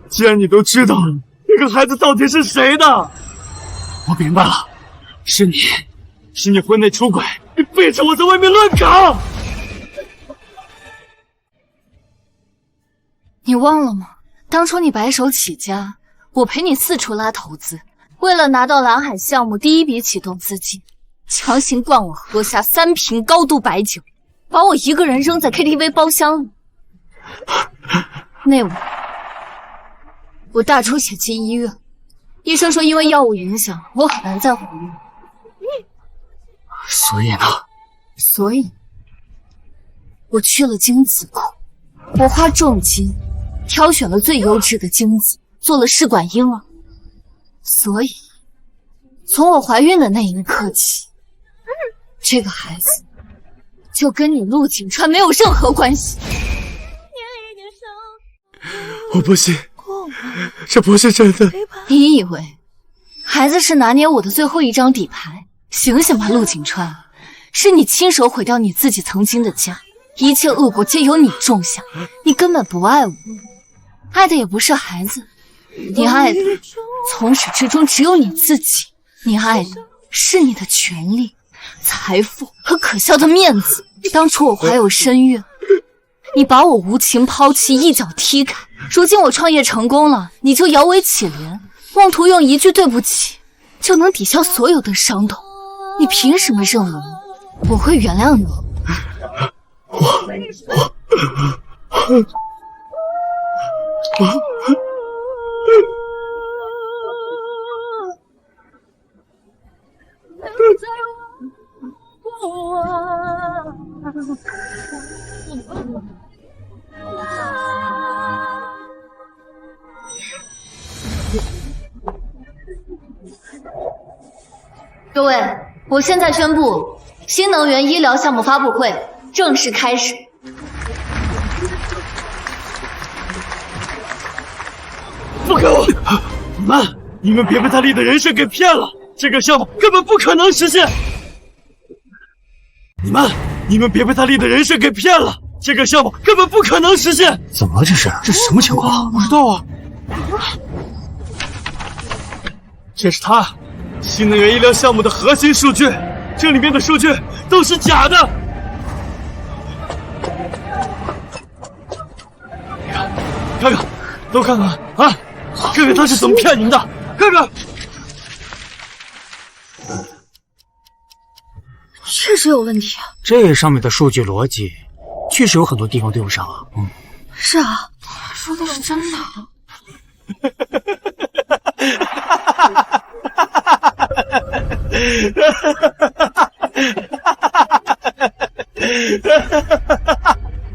既然你都知道了，那個孩子到底是誰的？我明白了，是你婚內出軌，你背着我在外面亂搞。你忘了嗎？當初你白手起家，我陪你四處拉投資，為了拿到藍海項目第一筆啟動資金，強行灌我喝下3瓶高度白酒，把我一個人扔在 KTV 包廂裡。那晚，我大出血进醫院，醫生說因為藥物影響，我很難再懷孕。所以呢？所以，我去了精子庫，我花重金挑選了最優質的精子，做了試管嬰兒。所以，從我懷孕的那一刻起，這個孩子就跟你陸景川沒有任何關係。我不信，這不是真的。你以為孩子是拿捏我的最後一張底牌？醒醒吧，陸景川，是你親手毀掉你自己曾經的家，一切惡果皆由你種下。你根本不愛我，愛的也不是孩子，你愛的從始至終只有你自己。你愛的是你的權利、財富和可笑的面子。當初我懷有身孕，你把我無情拋棄，一腳踢開。如今我創業成功了，你就搖尾乞憐，妄圖用一句對不起就能抵消所有的傷痛。你憑什麼認為我會原諒你？各位，我现在宣布，新能源醫療項目發布會正式開始。放開我！你們別被他立的人設給騙了，這個項目根本不可能實現。你們別被他立的人設給騙了，這個項目根本不可能實現。怎麼了這是？這什麼情況？不知道啊。這是他新能源醫療項目的核心數據，這裡面的數據都是假的。看看，都看看啊！看看他是怎麼騙你們的，看看。確實有問題啊！這上面的數據邏輯，確實有很多地方對不上啊。是啊，說的是真的。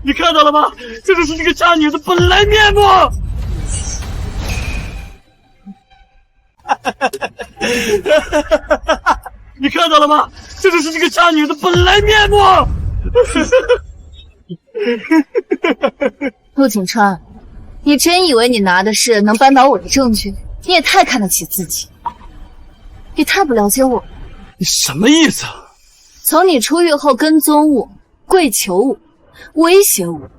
你看到了嗎？這就是這個渣女的本來面目。你看到了嗎？這就是這個渣女的本來面目。陸景川，你真以為你拿的是能扳倒我的證據？你也太看得起自己，也太不了解我。你什麼意思？從你出獄後跟蹤我、跪求我、威脅我、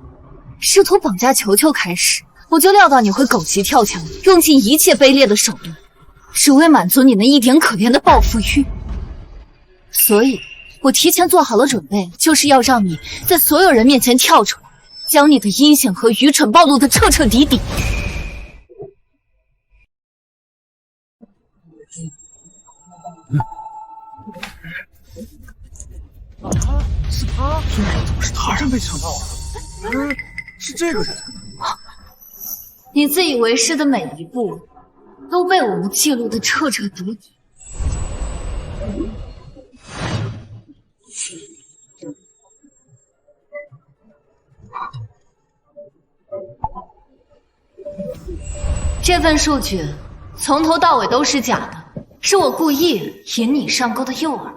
試圖綁架球球開始，我就料到你會狗急跳牆，用盡一切卑劣的手段，只為滿足你那一點可憐的報復欲。所以我提前做好了準備，就是要讓你在所有人面前跳出來，將你的陰險和愚蠢暴露得徹徹底底。是他？怎么是他人被强暴啊？是这个人。你自以为是的每一步，都被我們記錄得徹徹底底。這份數據從頭到尾都是假的，是我故意引你上鈎的誘餌。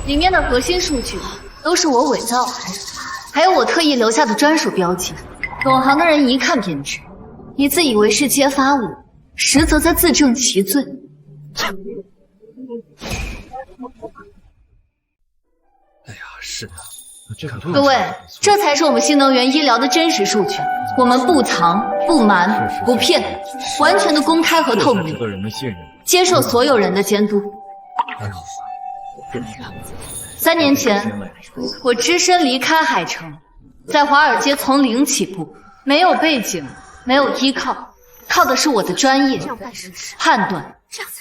裡面的核心數據都是我偽造的，還有我特意留下的專屬標記，懂行的人一看便知。你自以為是揭發我，實則在自證其罪。哎呀，是的，各位，這才是我們新能源醫療的真實數據，我們不藏、不瞞、不騙，完全的公開和透明，接受所有人的監督。3年前，我只身離開海城，在華爾街從零起步，沒有背景，沒有依靠，靠的是我的專業、判斷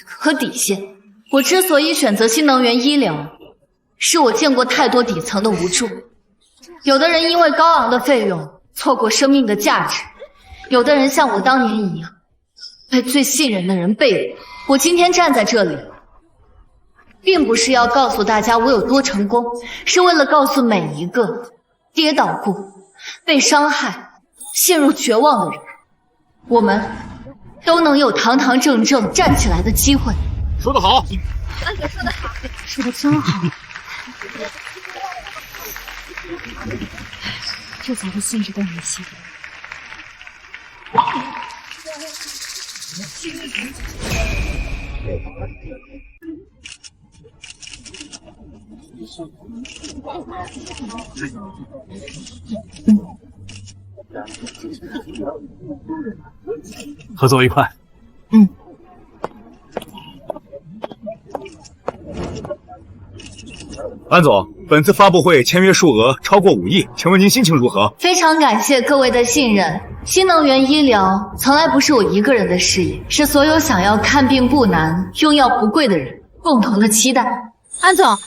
和底線。我之所以選擇新能源醫療，是我見過太多底層的無助。有的人因為高昂的費用錯過生命的價值，有的人像我當年一樣，被最信任的人背叛。我今天站在這裡，並不是要告訴大家我有多成功，是為了告訴每一個跌倒過、被傷害、陷入絕望的人，我們都能有堂堂正正站起來的机会。說得好，安总说得好，说得真好，这才是现实的女性。合作愉快。安总，本次发布会签约數額超過5億，請問您心情如何？非常感謝各位的信任。新能源醫療從來不是我一個人的事業，是所有想要看病不難、用藥不貴的人共同的期待。安總，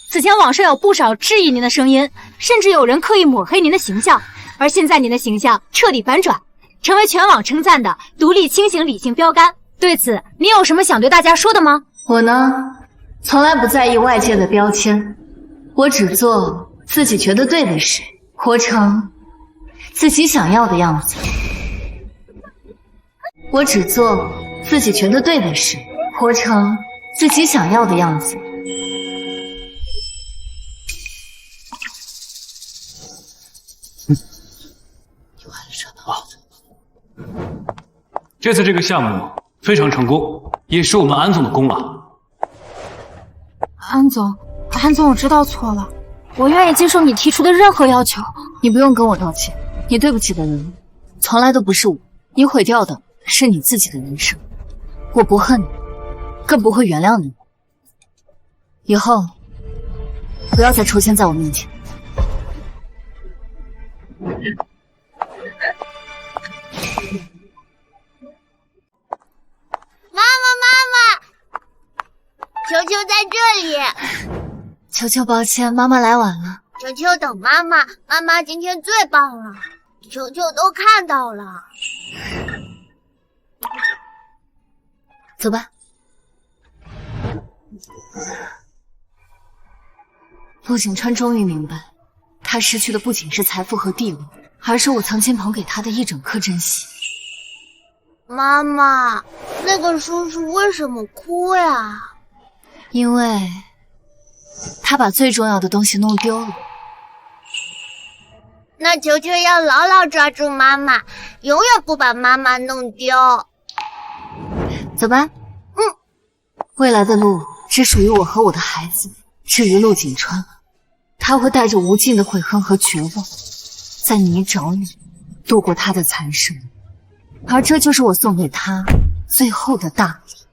此前網上有不少質疑您的聲音，甚至有人刻意抹黑您的形象，而現在您的形象徹底反轉，成為全網稱讚的獨立、清醒、理性標杆。對此，你有什麼想對大家說的嗎？我呢，從來不在意外界的標籤，我只做自己覺得對的事，活成自己想要的樣子。我只做自己覺得對的事，活成自己想要的樣子。這次這個項目非常成功，也是我們安總的功勞。安總，我知道錯了，我願意接受你提出的任何要求。你不用跟我道歉，你對不起的人從來都不是我，你毀掉的是你自己的人生。我不恨你，更不會原諒你。以後不要再出現在我面前。球球在這裡。球球，抱歉，媽媽來晚了。球球等媽媽，媽媽今天最棒了，球球都看到了。走吧。陸景川終於明白，他失去的不僅是財富和地位，而是我曾經捧給他的一整顆真心。媽媽，那個叔叔為什麼哭呀？因為他把最重要的東西弄丟了。那球球要牢牢抓住媽媽，永遠不把媽媽弄丟。走吧。未來的路只屬於我和我的孩子。至於陸景川，他會帶着無盡的悔恨和絕望，在泥沼裡度過他的殘生。而這就是我送給他最後的大禮。